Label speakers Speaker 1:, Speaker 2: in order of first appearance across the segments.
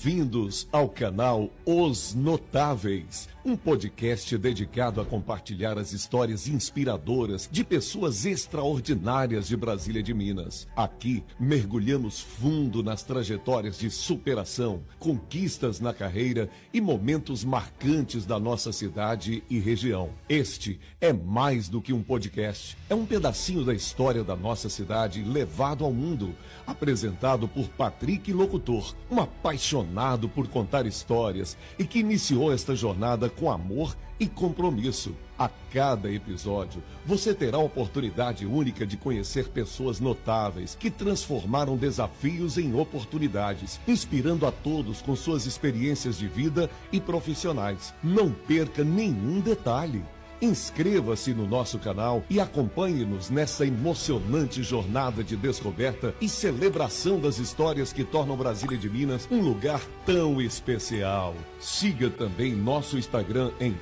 Speaker 1: Bem-vindos ao canal Os Notáveis, um podcast dedicado a compartilhar as histórias inspiradoras de pessoas extraordinárias de Brasília de Minas. Aqui, mergulhamos fundo nas trajetórias de superação, conquistas na carreira e momentos marcantes da nossa cidade e região. Este é mais do que um podcast, é um pedacinho da história da nossa cidade levado ao mundo, apresentado por Patrick Locutor, um apaixonado por contar histórias e que iniciou esta jornada com amor e compromisso. A cada episódio, você terá a oportunidade única de conhecer pessoas notáveis que transformaram desafios em oportunidades, inspirando a todos com suas experiências de vida e profissionais. Não perca nenhum detalhe. Inscreva-se no nosso canal e acompanhe-nos nessa emocionante jornada de descoberta e celebração das histórias que tornam Brasília de Minas um lugar tão especial. Siga também nosso Instagram em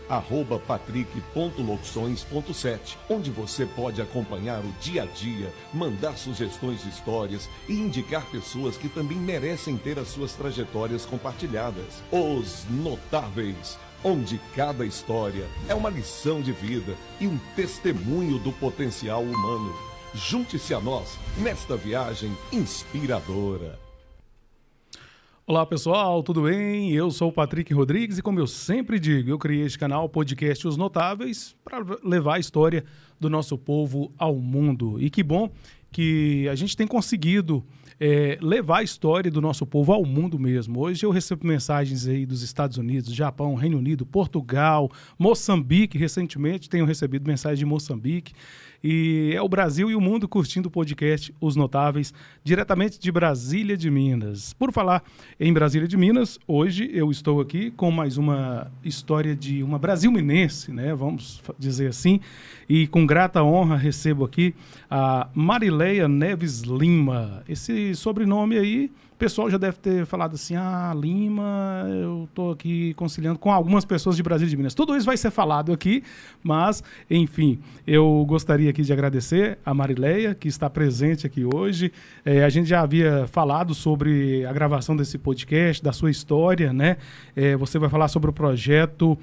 Speaker 1: @patrick.locuções.7, onde você pode acompanhar o dia a dia, mandar sugestões de histórias e indicar pessoas que também merecem ter as suas trajetórias compartilhadas. Os Notáveis, onde cada história é uma lição de vida e um testemunho do potencial humano. Junte-se a nós nesta viagem inspiradora.
Speaker 2: Olá pessoal, tudo bem? Eu sou o Patrick Rodrigues e, como eu sempre digo, eu criei este canal podcast Os Notáveis para levar a história do nosso povo ao mundo. E que bom que a gente tem conseguido levar a história do nosso povo ao mundo mesmo. Hoje eu recebo mensagens aí dos Estados Unidos, Japão, Reino Unido, Portugal, Moçambique. Recentemente tenho recebido mensagens de Moçambique. E é o Brasil e o mundo curtindo o podcast Os Notáveis, diretamente de Brasília de Minas. Por falar em Brasília de Minas, hoje eu estou aqui com mais uma história de uma brasilminense, né? Vamos dizer assim. E com grata honra recebo aqui a Marileia Neves Lima. Esse sobrenome aí, o pessoal já deve ter falado assim, Lima, eu estou aqui conciliando com algumas pessoas de Brasília de Minas. Tudo isso vai ser falado aqui, mas, enfim, eu gostaria aqui de agradecer a Marileia, que está presente aqui hoje. A gente já havia falado sobre a gravação desse podcast, da sua história, né? Você vai falar sobre o projeto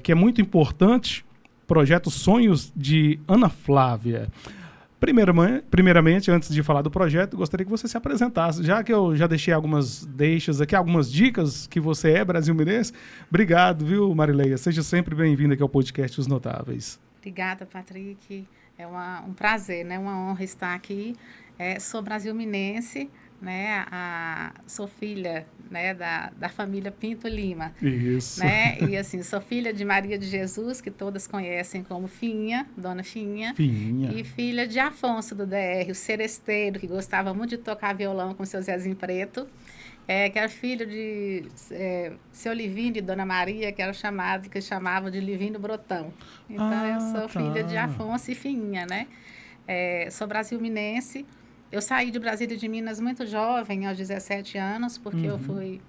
Speaker 2: que é muito importante, projeto Sonhos de Ana Flávia. Primeiramente, antes de falar do projeto, gostaria que você se apresentasse. Já que eu já deixei algumas deixas aqui, algumas dicas que você é brasilminense. Obrigado, viu, Marileia? Seja sempre bem-vinda aqui ao podcast Os Notáveis.
Speaker 3: Obrigada, Patrick. É um prazer, né? Uma honra estar aqui. Sou brasilminense, né? Sou filha, né, da família Pinto Lima.
Speaker 2: Isso.
Speaker 3: Né? E assim, sou filha de Maria de Jesus, que todas conhecem como Finha, Dona Finha.
Speaker 2: Finha.
Speaker 3: E filha de Afonso do DR, o seresteiro, que gostava muito de tocar violão com seu Zezinho Preto. Que era filho de seu Livino e Dona Maria, que chamavam de Livino Brotão. Então, eu sou filha de Afonso e Finha, né? Sou brasilminense. Eu saí de Brasília de Minas muito jovem, aos 17 anos, porque eu fui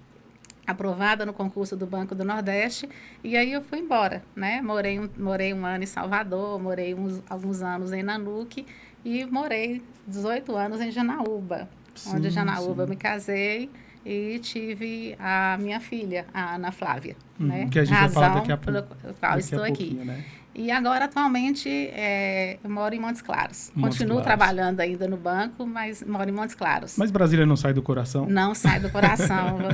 Speaker 3: aprovada no concurso do Banco do Nordeste, e aí eu fui embora, né? Morei um ano em Salvador, morei alguns anos em Nanuque e morei 18 anos em Janaúba, onde em Janaúba eu me casei e tive a minha filha, a Ana Flávia, né?
Speaker 2: Que a gente vai falar daqui a pouco.
Speaker 3: Pelo qual estou aqui.
Speaker 2: Né?
Speaker 3: E agora, atualmente, eu moro em Montes Claros. Continuo trabalhando ainda no banco, mas moro em Montes Claros.
Speaker 2: Mas Brasília não sai do coração?
Speaker 3: Não sai do coração. Eu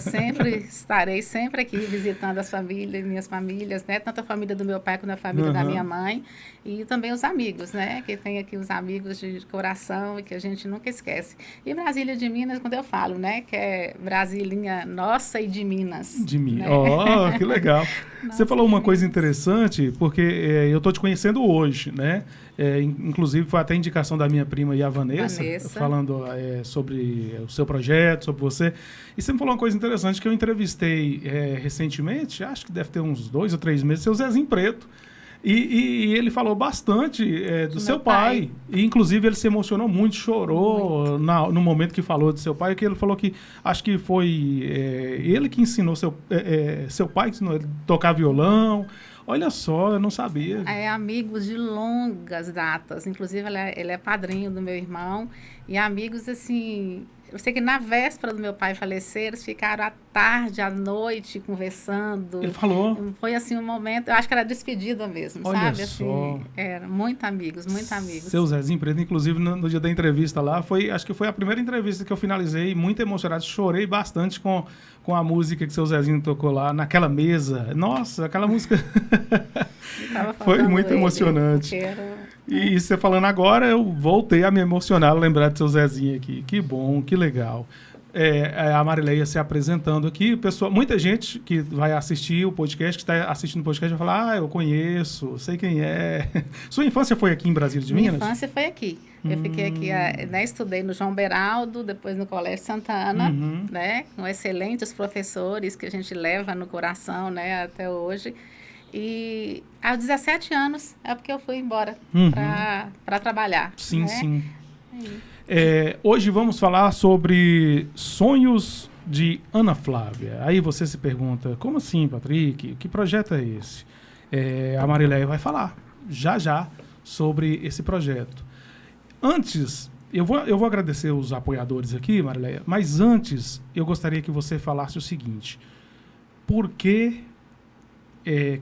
Speaker 3: estarei sempre aqui visitando as famílias, minhas famílias, né? Tanto a família do meu pai quanto a família da minha mãe. E também os amigos, né? Que tem aqui os amigos de coração e que a gente nunca esquece. E Brasília de Minas, quando eu falo, né? Que é Brasilinha nossa e de Minas.
Speaker 2: De Minas.
Speaker 3: Né?
Speaker 2: Que legal. Você falou uma coisa interessante, porque eu estou te conhecendo hoje, né? Inclusive, foi até indicação da minha prima e a Vanessa. Falando sobre o seu projeto, sobre você. E você me falou uma coisa interessante que eu entrevistei recentemente, acho que deve ter uns 2 ou 3 meses, seu Zezinho Preto. E ele falou bastante do seu pai. E, inclusive, ele se emocionou muito, chorou muito. No momento que falou do seu pai, que ele falou que acho que foi ele que ensinou seu pai, que ensinou ele a tocar violão. Olha só, eu não sabia.
Speaker 3: Amigos de longas datas. Inclusive, ele é padrinho do meu irmão. E amigos, assim, Eu sei que na véspera do meu pai falecer, eles ficaram à tarde, à noite, conversando.
Speaker 2: Ele falou.
Speaker 3: Foi assim um momento, eu acho que era despedida mesmo,
Speaker 2: Olha
Speaker 3: sabe?
Speaker 2: só.
Speaker 3: Assim, era muito amigos, muito amigos.
Speaker 2: Seu Zezinho Preto, inclusive no dia da entrevista lá, acho que foi a primeira entrevista que eu finalizei, muito emocionado, chorei bastante com a música que seu Zezinho tocou lá, naquela mesa. Nossa, aquela música foi muito emocionante. E você falando agora, eu voltei a me emocionar, a lembrar de seu Zezinho aqui. Que bom, que legal. A Marileia se apresentando aqui. Pessoal, muita gente que vai assistir o podcast, que está assistindo o podcast, vai falar, eu conheço, sei quem é. Sua infância foi aqui em Brasília de Minas?
Speaker 3: Minha infância foi aqui. Eu fiquei aqui, né, estudei no João Beraldo, depois no Colégio Santana, né, com excelentes professores que a gente leva no coração, né, até hoje. E aos 17 anos é porque eu fui embora para trabalhar.
Speaker 2: Sim,
Speaker 3: né?
Speaker 2: sim. Hoje vamos falar sobre sonhos de Ana Flávia. Aí você se pergunta, como assim, Patrick? Que projeto é esse? A Marileia vai falar já sobre esse projeto. Antes, eu vou agradecer os apoiadores aqui, Marileia, mas antes eu gostaria que você falasse o seguinte. Por que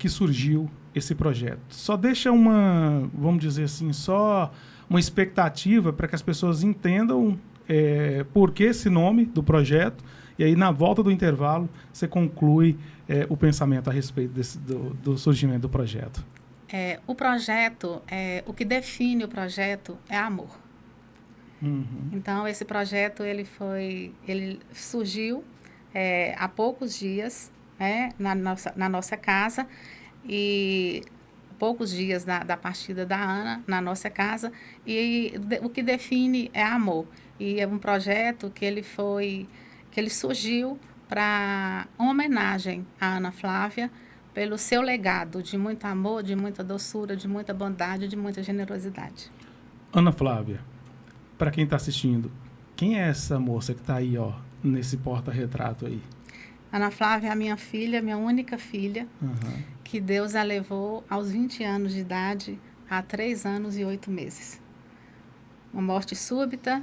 Speaker 2: surgiu esse projeto? Só deixa vamos dizer assim, só uma expectativa para que as pessoas entendam por que esse nome do projeto, e aí na volta do intervalo você conclui o pensamento a respeito do surgimento do projeto.
Speaker 3: O projeto, o que define o projeto é amor. Então, esse projeto ele surgiu há poucos dias, na nossa casa, e poucos dias da partida da Ana na nossa casa, e o que define é amor. E é um projeto que ele surgiu para uma homenagem à Ana Flávia pelo seu legado de muito amor, de muita doçura, de muita bondade, de muita generosidade.
Speaker 2: Ana Flávia, para quem está assistindo, quem é essa moça que está aí, ó, nesse porta-retrato aí?
Speaker 3: Ana Flávia é a minha filha, minha única filha, que Deus a levou aos 20 anos de idade, há 3 anos e 8 meses. Uma morte súbita,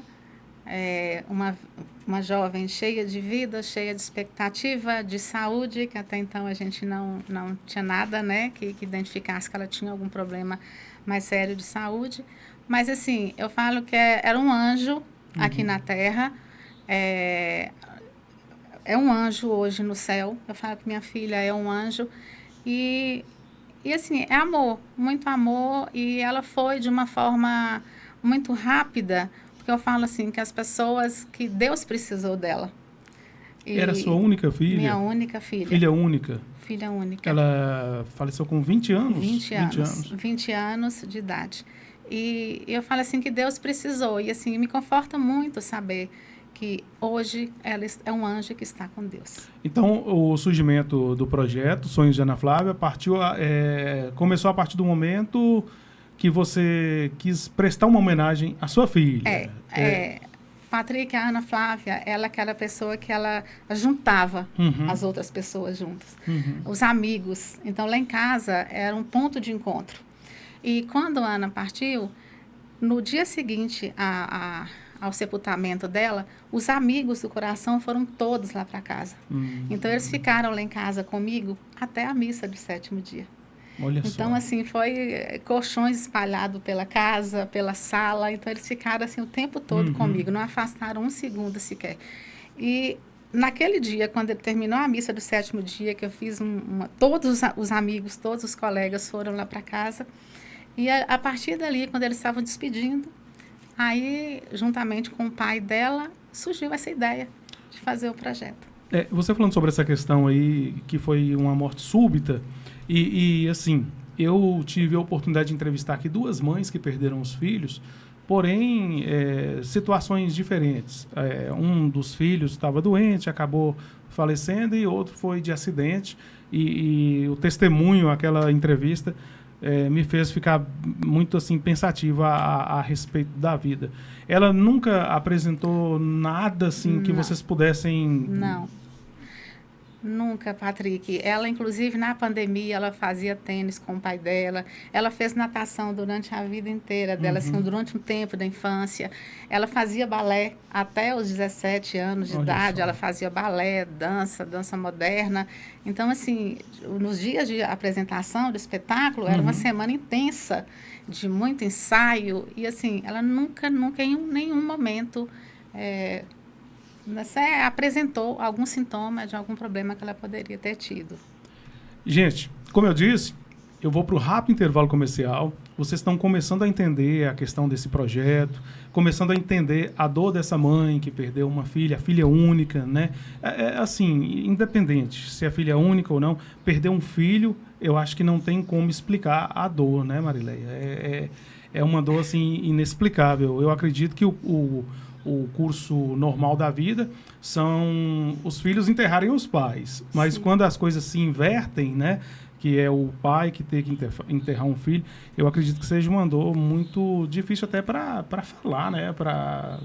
Speaker 3: uma jovem cheia de vida, cheia de expectativa, de saúde, que até então a gente não tinha nada, né, que identificasse que ela tinha algum problema mais sério de saúde. Mas, assim, eu falo que era um anjo aqui na Terra, é um anjo hoje no céu. Eu falo que minha filha é um anjo. E assim, é amor, muito amor. E ela foi de uma forma muito rápida, porque eu falo assim, que as pessoas, que Deus precisou dela.
Speaker 2: Era sua única filha?
Speaker 3: Minha única filha.
Speaker 2: Filha única?
Speaker 3: Filha única.
Speaker 2: Ela faleceu com 20 anos?
Speaker 3: 20 anos de idade. E eu falo assim, que Deus precisou. E assim, me conforta muito saber que hoje ela é um anjo que está com Deus.
Speaker 2: Então, o surgimento do projeto Sonhos de Ana Flávia começou a partir do momento que você quis prestar uma homenagem à sua filha.
Speaker 3: Patrick, a Ana Flávia, ela é aquela pessoa que ela juntava as outras pessoas juntas, os amigos. Então, lá em casa era um ponto de encontro. E quando a Ana partiu, no dia seguinte ao sepultamento dela, os amigos do coração foram todos lá para casa. Então, eles ficaram lá em casa comigo até a missa do 7º dia.
Speaker 2: Olha
Speaker 3: então,
Speaker 2: só.
Speaker 3: assim, foi colchões espalhados pela casa, pela sala. Então, eles ficaram, assim, o tempo todo comigo. Não afastaram um segundo sequer. E naquele dia, quando ele terminou a missa do 7º dia, que eu fiz todos os amigos, todos os colegas foram lá para casa. E a partir dali, quando eles estavam despedindo, aí, juntamente com o pai dela, surgiu essa ideia de fazer o projeto.
Speaker 2: Você falando sobre essa questão aí, que foi uma morte súbita, e assim, eu tive a oportunidade de entrevistar aqui 2 mães que perderam os filhos, porém, situações diferentes. Um dos filhos estava doente, acabou falecendo, e outro foi de acidente, e o testemunho, aquela entrevista, me fez ficar muito assim pensativo a respeito da vida. Ela nunca apresentou nada assim que vocês pudessem...
Speaker 3: Não. Nunca, Patrick. Ela, inclusive, na pandemia, ela fazia tênis com o pai dela. Ela fez natação durante a vida inteira dela, assim, durante um tempo da infância. Ela fazia balé até os 17 anos de
Speaker 2: Olha
Speaker 3: idade.
Speaker 2: só.
Speaker 3: Ela fazia balé, dança moderna. Então, assim, nos dias de apresentação do espetáculo, era uma semana intensa de muito ensaio. E, assim, ela nunca em nenhum momento você apresentou algum sintoma de algum problema que ela poderia ter tido.
Speaker 2: Gente, como eu disse, eu vou para o rápido intervalo comercial. Vocês estão começando a entender a questão desse projeto, começando a entender a dor dessa mãe que perdeu uma filha, a filha única, né? Assim, independente se é filha única ou não, perder um filho, eu acho que não tem como explicar a dor, né, Marileia? É uma dor, assim, inexplicável. Eu acredito que o curso normal da vida são os filhos enterrarem os pais. Mas
Speaker 3: Sim.
Speaker 2: quando as coisas se invertem, né? Que é o pai que tem que enterrar um filho, eu acredito que seja uma dor muito difícil até para falar, né? Para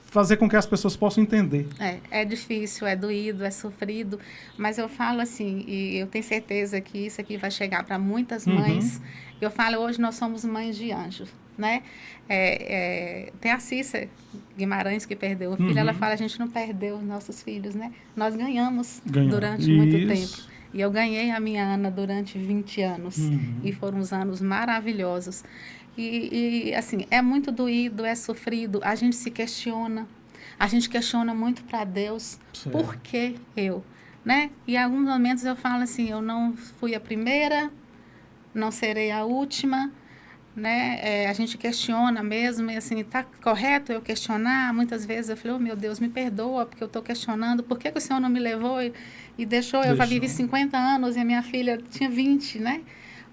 Speaker 2: fazer com que as pessoas possam entender.
Speaker 3: É difícil, é doído, é sofrido, mas eu falo assim, e eu tenho certeza que isso aqui vai chegar para muitas mães. Eu falo, hoje nós somos mães de anjos, né? Tem a Cícera Guimarães que perdeu o filho, ela fala, a gente não perdeu os nossos filhos, né? Nós ganhamos durante muito tempo. E eu ganhei a minha Ana durante 20 anos. E foram uns anos maravilhosos. E, assim, é muito doído, é sofrido. A gente se questiona. A gente questiona muito para Deus.
Speaker 2: Certo.
Speaker 3: Por que eu? Né? E em alguns momentos eu falo assim, eu não fui a primeira, não serei a última. Né? A gente questiona mesmo, e assim, está correto eu questionar? Muitas vezes eu falei, oh, meu Deus, me perdoa, porque eu estou questionando, por que o Senhor não me levou e deixou? Eu já vivi 50 anos e a minha filha tinha 20, né?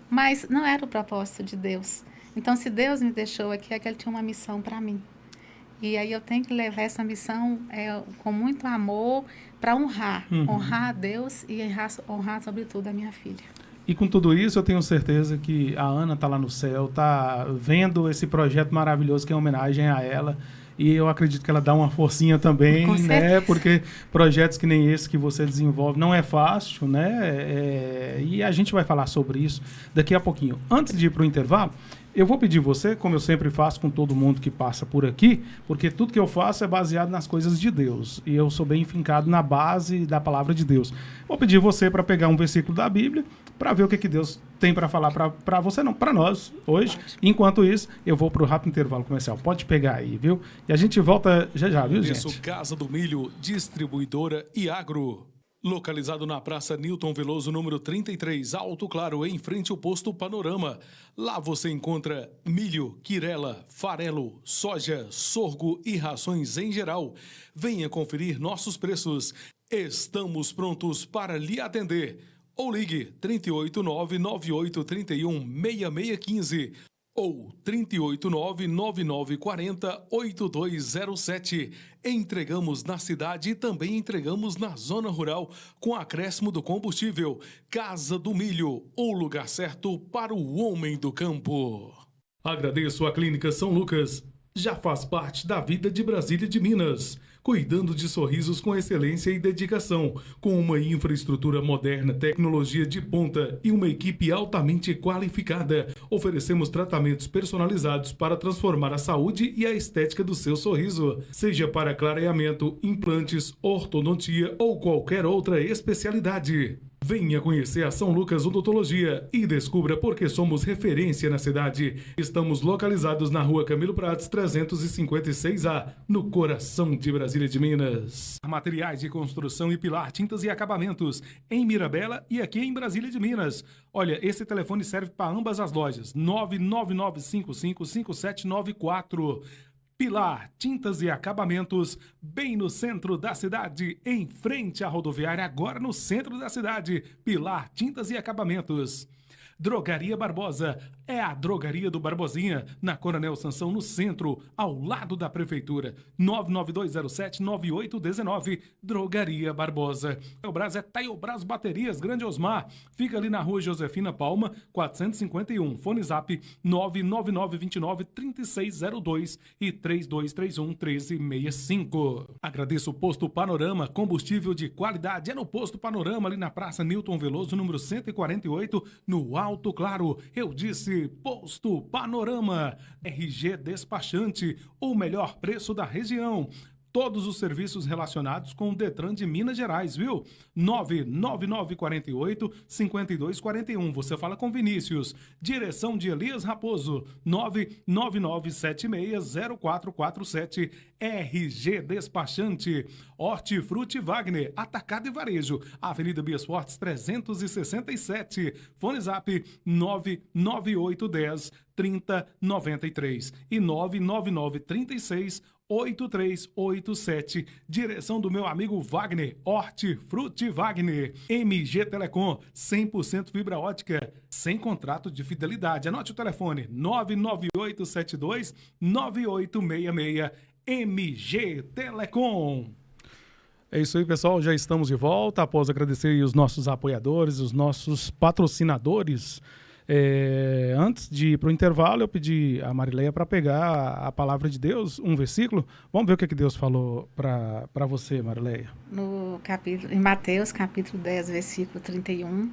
Speaker 3: Mas não era o propósito de Deus. Então, se Deus me deixou aqui, é que Ele tinha uma missão para mim. E aí eu tenho que levar essa missão com muito amor para honrar a Deus e honrar, sobretudo, a minha filha.
Speaker 2: E com tudo isso, eu tenho certeza que a Ana está lá no céu, está vendo esse projeto maravilhoso que é em homenagem a ela. E eu acredito que ela dá uma forcinha também, né? Porque projetos que nem esse que você desenvolve não é fácil, né? E a gente vai falar sobre isso daqui a pouquinho. Antes de ir para o intervalo, eu vou pedir você, como eu sempre faço com todo mundo que passa por aqui, porque tudo que eu faço é baseado nas coisas de Deus. E eu sou bem fincado na base da palavra de Deus. Vou pedir você para pegar um versículo da Bíblia, para ver o que Deus tem para falar para você, não, para nós, hoje. Enquanto isso, eu vou para o rápido intervalo comercial. Pode pegar aí, viu? E a gente volta já, viu, gente?
Speaker 4: Casa do Milho, distribuidora e agro. Localizado na Praça Newton Veloso, número 33, Alto Claro, em frente ao posto Panorama. Lá você encontra milho, quirela, farelo, soja, sorgo e rações em geral. Venha conferir nossos preços. Estamos prontos para lhe atender. Ou ligue 389-9831-6615 ou 389-9940-8207. Entregamos na cidade e também entregamos na zona rural com acréscimo do combustível. Casa do Milho, o lugar certo para o homem do campo. Agradeço a Clínica São Lucas. Já faz parte da vida de Brasília de Minas, cuidando de sorrisos com excelência e dedicação, com uma infraestrutura moderna, tecnologia de ponta e uma equipe altamente qualificada. Oferecemos tratamentos personalizados para transformar a saúde e a estética do seu sorriso, seja para clareamento, implantes, ortodontia ou qualquer outra especialidade. Venha conhecer a São Lucas Odontologia e descubra por que somos referência na cidade. Estamos localizados na Rua Camilo Prates, 356A, no coração de Brasília de Minas. Materiais de construção e pilar, tintas e acabamentos, em Mirabela e aqui em Brasília de Minas. Olha, esse telefone serve para ambas as lojas, 999555794. Pilar, tintas e acabamentos, bem no centro da cidade, em frente à rodoviária, agora no centro da cidade. Pilar, tintas e acabamentos. Drogaria Barbosa é a drogaria do Barbosinha, na Coronel Sansão, no centro, ao lado da prefeitura. 99207-9819, Drogaria Barbosa. Taiobras é Taiobras Baterias, Grande Osmar. Fica ali na rua Josefina Palma, 451. Fone Zap 99929-3602 e 3231-1365. Agradeço o Posto Panorama, combustível de qualidade. É no Posto Panorama, ali na Praça Newton Veloso, número 148, no Alto Claro. Eu disse Posto Panorama. RG Despachante, o melhor preço da região. Todos os serviços relacionados com o Detran de Minas Gerais, viu? 99948-5241. Você fala com Vinícius. Direção de Elias Raposo. 999760447. RG Despachante. Hortifruti Wagner. Atacado e Varejo. Avenida Bias Fortes 367. Fone Zap 99810-3093 e 99936-8387. Direção do meu amigo Wagner, Hortifruti Wagner. MG Telecom, 100% fibra ótica, sem contrato de fidelidade. Anote o telefone, 99872-9866. MG Telecom.
Speaker 2: É isso aí, pessoal. Já estamos de volta. Após agradecer os nossos apoiadores, os nossos patrocinadores. Antes de ir para o intervalo, eu pedi a Marileia para pegar a palavra de Deus, um versículo. Vamos ver o que Deus falou para você, Marileia.
Speaker 3: Em Mateus, capítulo 10, versículo 31.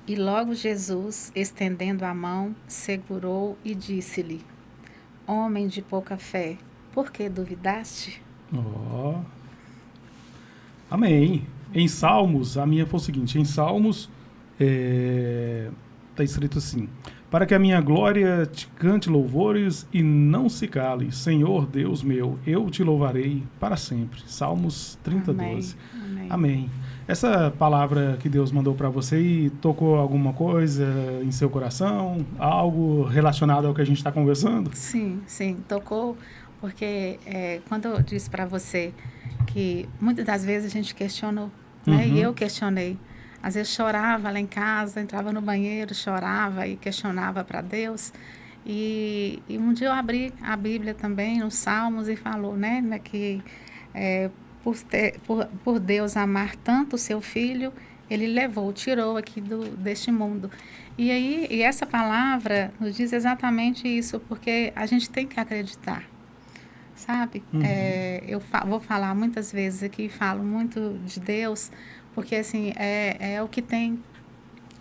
Speaker 3: E logo Jesus, estendendo a mão, segurou e disse-lhe: Homem de pouca fé, por que duvidaste?
Speaker 2: Amém. Em Salmos, a minha foi o seguinte, em Salmos está escrito assim: para que a minha glória te cante louvores e não se cale, Senhor Deus meu, eu te louvarei para sempre. Salmos 30,
Speaker 3: Amém.
Speaker 2: 12.
Speaker 3: Amém.
Speaker 2: Amém. Essa palavra que Deus mandou para você tocou alguma coisa em seu coração? Algo relacionado ao que a gente está conversando?
Speaker 3: Sim, tocou, porque quando eu disse para você que muitas das vezes a gente questionou, né? E eu questionei. Às vezes chorava lá em casa, entrava no banheiro, chorava e questionava para Deus. E um dia eu abri a Bíblia também, nos Salmos, e falou, né, que por Deus amar tanto o seu filho, ele tirou aqui deste mundo. E essa palavra nos diz exatamente isso, porque a gente tem que acreditar, sabe? Eu vou falar muitas vezes aqui, falo muito de Deus, porque assim, é o que tem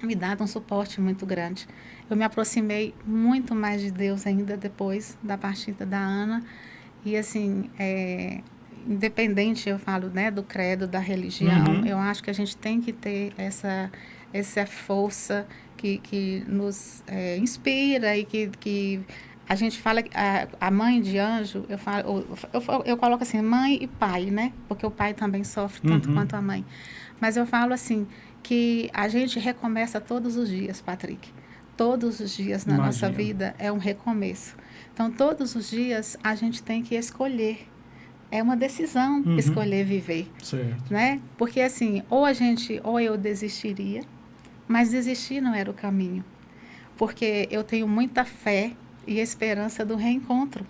Speaker 3: me dado um suporte muito grande. Eu me aproximei muito mais de Deus ainda depois da partida da Ana, e assim, independente, eu falo, né, do credo, da religião, eu acho que a gente tem que ter essa força que nos inspira e que a gente fala, a mãe de anjo, eu coloco assim, mãe e pai, né? Porque o pai também sofre tanto quanto a mãe. Mas eu falo assim, que a gente recomeça todos os dias, Patrick. Todos os dias na nossa vida é um recomeço. Então, todos os dias a gente tem que escolher. É uma decisão escolher viver.
Speaker 2: Certo.
Speaker 3: Né? Porque assim, ou eu desistiria, mas desistir não era o caminho. Porque eu tenho muita fé e esperança do reencontro,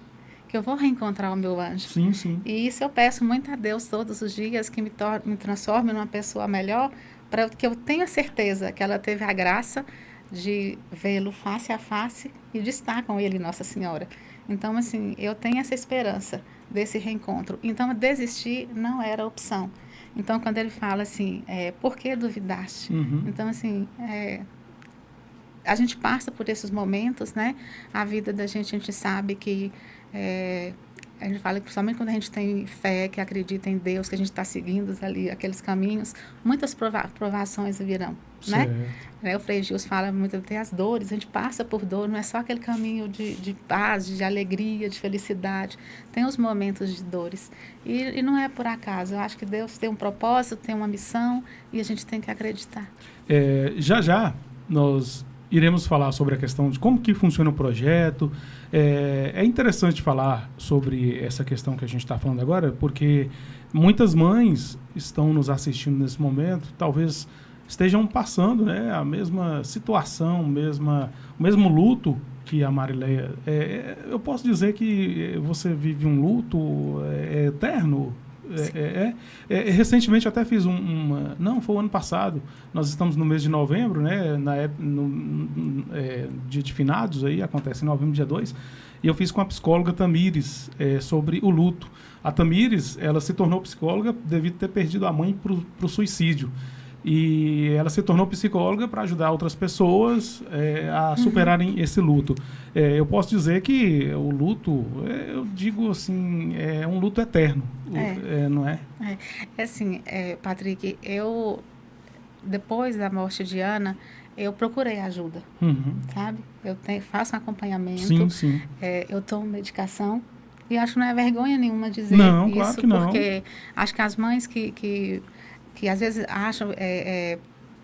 Speaker 3: que eu vou reencontrar o meu anjo.
Speaker 2: Sim, sim.
Speaker 3: E isso eu peço muito a Deus todos os dias, que me transforme numa pessoa melhor, para que eu tenha certeza que ela teve a graça de vê-lo face a face e de estar com ele, Nossa Senhora. Então, assim, eu tenho essa esperança desse reencontro. Então, desistir não era opção. Então, quando ele fala assim, por que duvidaste? Então, assim, a gente passa por esses momentos, né? A vida da gente, a gente sabe que a gente fala que principalmente quando a gente tem fé, que acredita em Deus, que a gente está seguindo ali aqueles caminhos, muitas provações virão, né? O Frei Gils fala muito, tem as dores, a gente passa por dor, não é só aquele caminho de paz, de alegria, de felicidade, tem os momentos de dores. E não é por acaso, eu acho que Deus tem um propósito, tem uma missão, e a gente tem que acreditar.
Speaker 2: Já nós iremos falar sobre a questão de como que funciona o projeto. É interessante falar sobre essa questão que a gente está falando agora, porque muitas mães estão nos assistindo nesse momento, talvez estejam passando, né, a mesma situação, o mesmo luto que a Marileia. Eu posso dizer que você vive um luto eterno? Recentemente eu até fiz não, foi o ano passado. Nós estamos no mês de novembro, né? Dia de finados, aí acontece em novembro, dia 2. E eu fiz com a psicóloga Tamires sobre o luto. A Tamires, ela se tornou psicóloga devido a ter perdido a mãe para o suicídio. E ela se tornou psicóloga para ajudar outras pessoas a superarem esse luto. Eu posso dizer que o luto, eu digo assim, é um luto eterno, não é?
Speaker 3: Assim, Patrick, depois da morte de Ana, eu procurei ajuda, sabe? Eu faço um acompanhamento,
Speaker 2: sim.
Speaker 3: Eu tomo medicação. E acho que não é vergonha nenhuma dizer
Speaker 2: não,
Speaker 3: isso,
Speaker 2: claro que não.
Speaker 3: Porque acho que as mães que às vezes acham,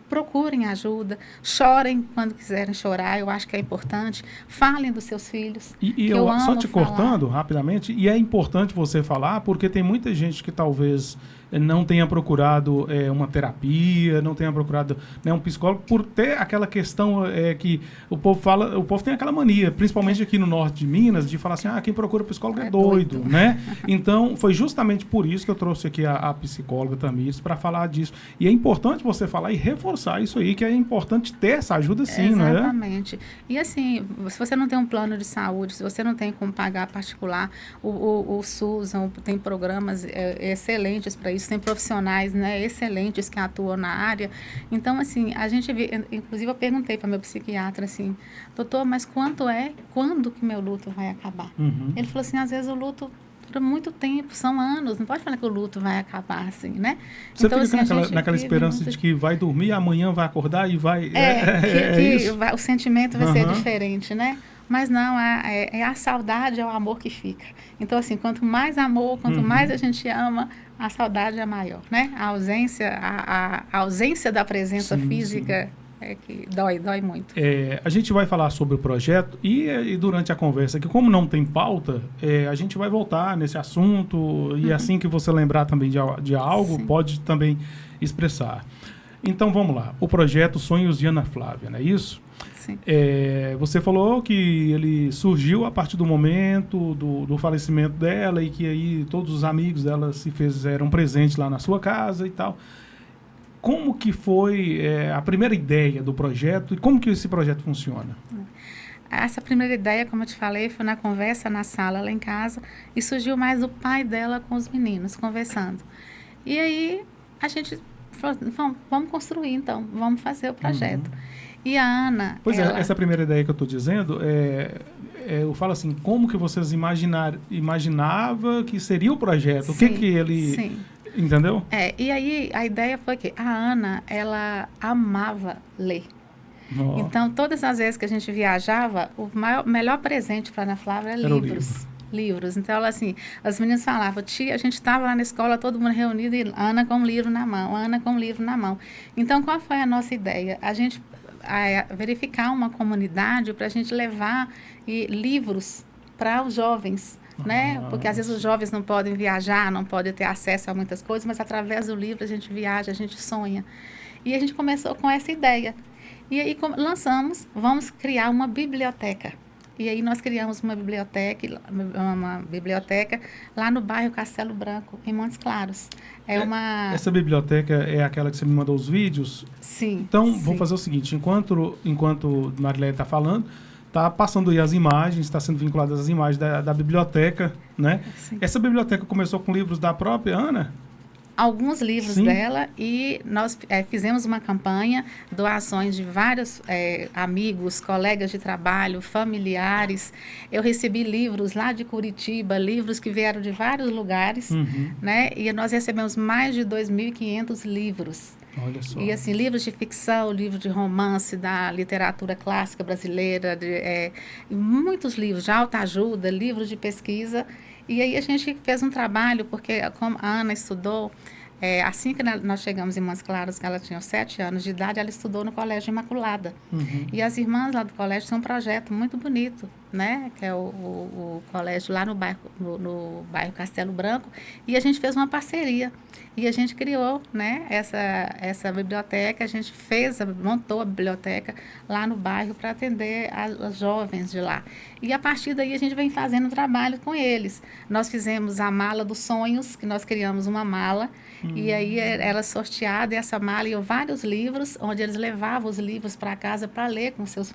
Speaker 3: procurem ajuda, chorem quando quiserem chorar, eu acho que é importante, falem dos seus filhos.
Speaker 2: E eu amo só te cortando rapidamente, e é importante você falar, porque tem muita gente que talvez não tenha procurado uma terapia, não tenha procurado um psicólogo, por ter aquela questão que o povo fala, o povo tem aquela mania, principalmente aqui no norte de Minas, de falar assim, quem procura psicólogo é doido, né? Então, foi justamente por isso que eu trouxe aqui a psicóloga Tamires para falar disso. E é importante você falar e reforçar isso aí, que é importante ter essa ajuda sim, não é?
Speaker 3: Exatamente. E assim, se você não tem um plano de saúde, se você não tem como pagar particular, o SUS tem programas excelentes para isso, tem profissionais, né, excelentes que atuam na área. Então, assim, a gente inclusive eu perguntei para meu psiquiatra assim, doutor, mas quando que meu luto vai acabar? Ele falou assim, às vezes o luto dura muito tempo, são anos, não pode falar que o luto vai acabar assim, né?
Speaker 2: Você
Speaker 3: então,
Speaker 2: fica
Speaker 3: assim,
Speaker 2: naquela esperança de que vai dormir, amanhã vai acordar e vai...
Speaker 3: o sentimento vai ser diferente, né? Mas não, a saudade, é o amor que fica. Então, assim, quanto mais amor, quanto mais a gente ama, a saudade é maior, né? A ausência da presença física é que dói muito.
Speaker 2: A gente vai falar sobre o projeto e durante a conversa aqui, como não tem pauta, a gente vai voltar nesse assunto e assim que você lembrar também de algo, pode também expressar. Então, vamos lá. O projeto Sonhos de Ana Flávia, não é isso?
Speaker 3: Sim.
Speaker 2: Você falou que ele surgiu a partir do momento do falecimento dela e que aí todos os amigos dela se fizeram presentes lá na sua casa e tal. Como que foi a primeira ideia do projeto e como que esse projeto funciona?
Speaker 3: Essa primeira ideia, como eu te falei, foi na conversa na sala lá em casa e surgiu mais o pai dela com os meninos conversando. E aí a gente falou, vamos construir então, vamos fazer o projeto. E a Ana...
Speaker 2: Pois essa primeira ideia que eu estou dizendo, eu falo assim, como que vocês imaginava que seria o projeto? O que ele...
Speaker 3: Sim.
Speaker 2: Entendeu?
Speaker 3: E aí a ideia foi que a Ana, ela amava ler. Então, todas as vezes que a gente viajava, o melhor presente para Ana Flávia era livros. Então, ela assim, as meninas falavam, tia, a gente estava lá na escola, todo mundo reunido, e Ana com um livro na mão, Então, qual foi a nossa ideia? A gente verificar uma comunidade para a gente levar livros para os jovens, né? Porque às vezes os jovens não podem viajar, não podem ter acesso a muitas coisas, mas através do livro a gente viaja, a gente sonha. E a gente começou com essa ideia. E aí vamos criar uma biblioteca. E aí nós criamos uma biblioteca lá no bairro Castelo Branco, em Montes Claros.
Speaker 2: Essa biblioteca é aquela que você me mandou os vídeos?
Speaker 3: Sim.
Speaker 2: Então, vou fazer o seguinte, enquanto Marileia está falando, está passando aí as imagens, está sendo vinculadas as imagens da biblioteca, né?
Speaker 3: Sim.
Speaker 2: Essa biblioteca começou com livros da própria Ana?
Speaker 3: Alguns livros dela e nós fizemos uma campanha, doações de vários amigos, colegas de trabalho, familiares. Eu recebi livros lá de Curitiba, livros que vieram de vários lugares, né? E nós recebemos mais de 2.500 livros.
Speaker 2: Olha só.
Speaker 3: E assim, livros de ficção, livros de romance, da literatura clássica brasileira, muitos livros de autoajuda, livros de pesquisa. E aí a gente fez um trabalho, porque como a Ana estudou, assim que nós chegamos em Montes Claros, ela tinha 7 anos de idade, ela estudou no Colégio Imaculada. E as irmãs lá do colégio tinham um projeto muito bonito, né? Que é o colégio lá no bairro Castelo Branco. E a gente fez uma parceria. E a gente criou, né, essa biblioteca, a gente montou a biblioteca lá no bairro para atender as jovens de lá. E a partir daí a gente vem fazendo trabalho com eles. Nós fizemos a mala dos sonhos, que nós criamos uma mala, e aí era sorteada essa mala e vários livros, onde eles levavam os livros para casa para ler com seus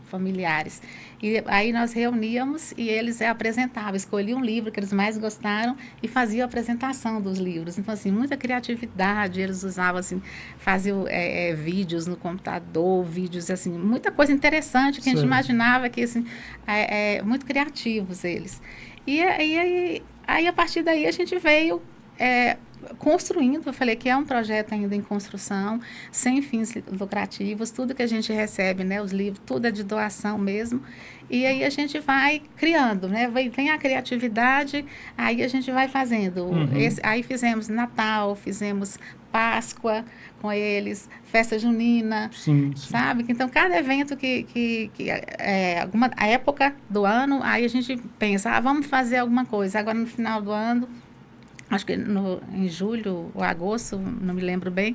Speaker 3: familiares. E aí nós reuníamos e eles apresentavam, escolhiam um livro que eles mais gostaram e faziam a apresentação dos livros. Então, assim, muita criatividade, eles usavam, assim, faziam vídeos no computador, vídeos, assim, muita coisa interessante que a gente imaginava que, assim, muito criativos eles. E aí, a partir daí, a gente veio construindo, eu falei que é um projeto ainda em construção, sem fins lucrativos, tudo que a gente recebe, né, os livros, tudo é de doação mesmo, e aí a gente vai criando, né, vem a criatividade, aí a gente vai fazendo, aí fizemos Natal, fizemos Páscoa com eles, festa junina, sabe? Então, cada evento a época do ano, aí a gente pensa, vamos fazer alguma coisa, agora no final do ano, acho que em julho ou agosto, não me lembro bem,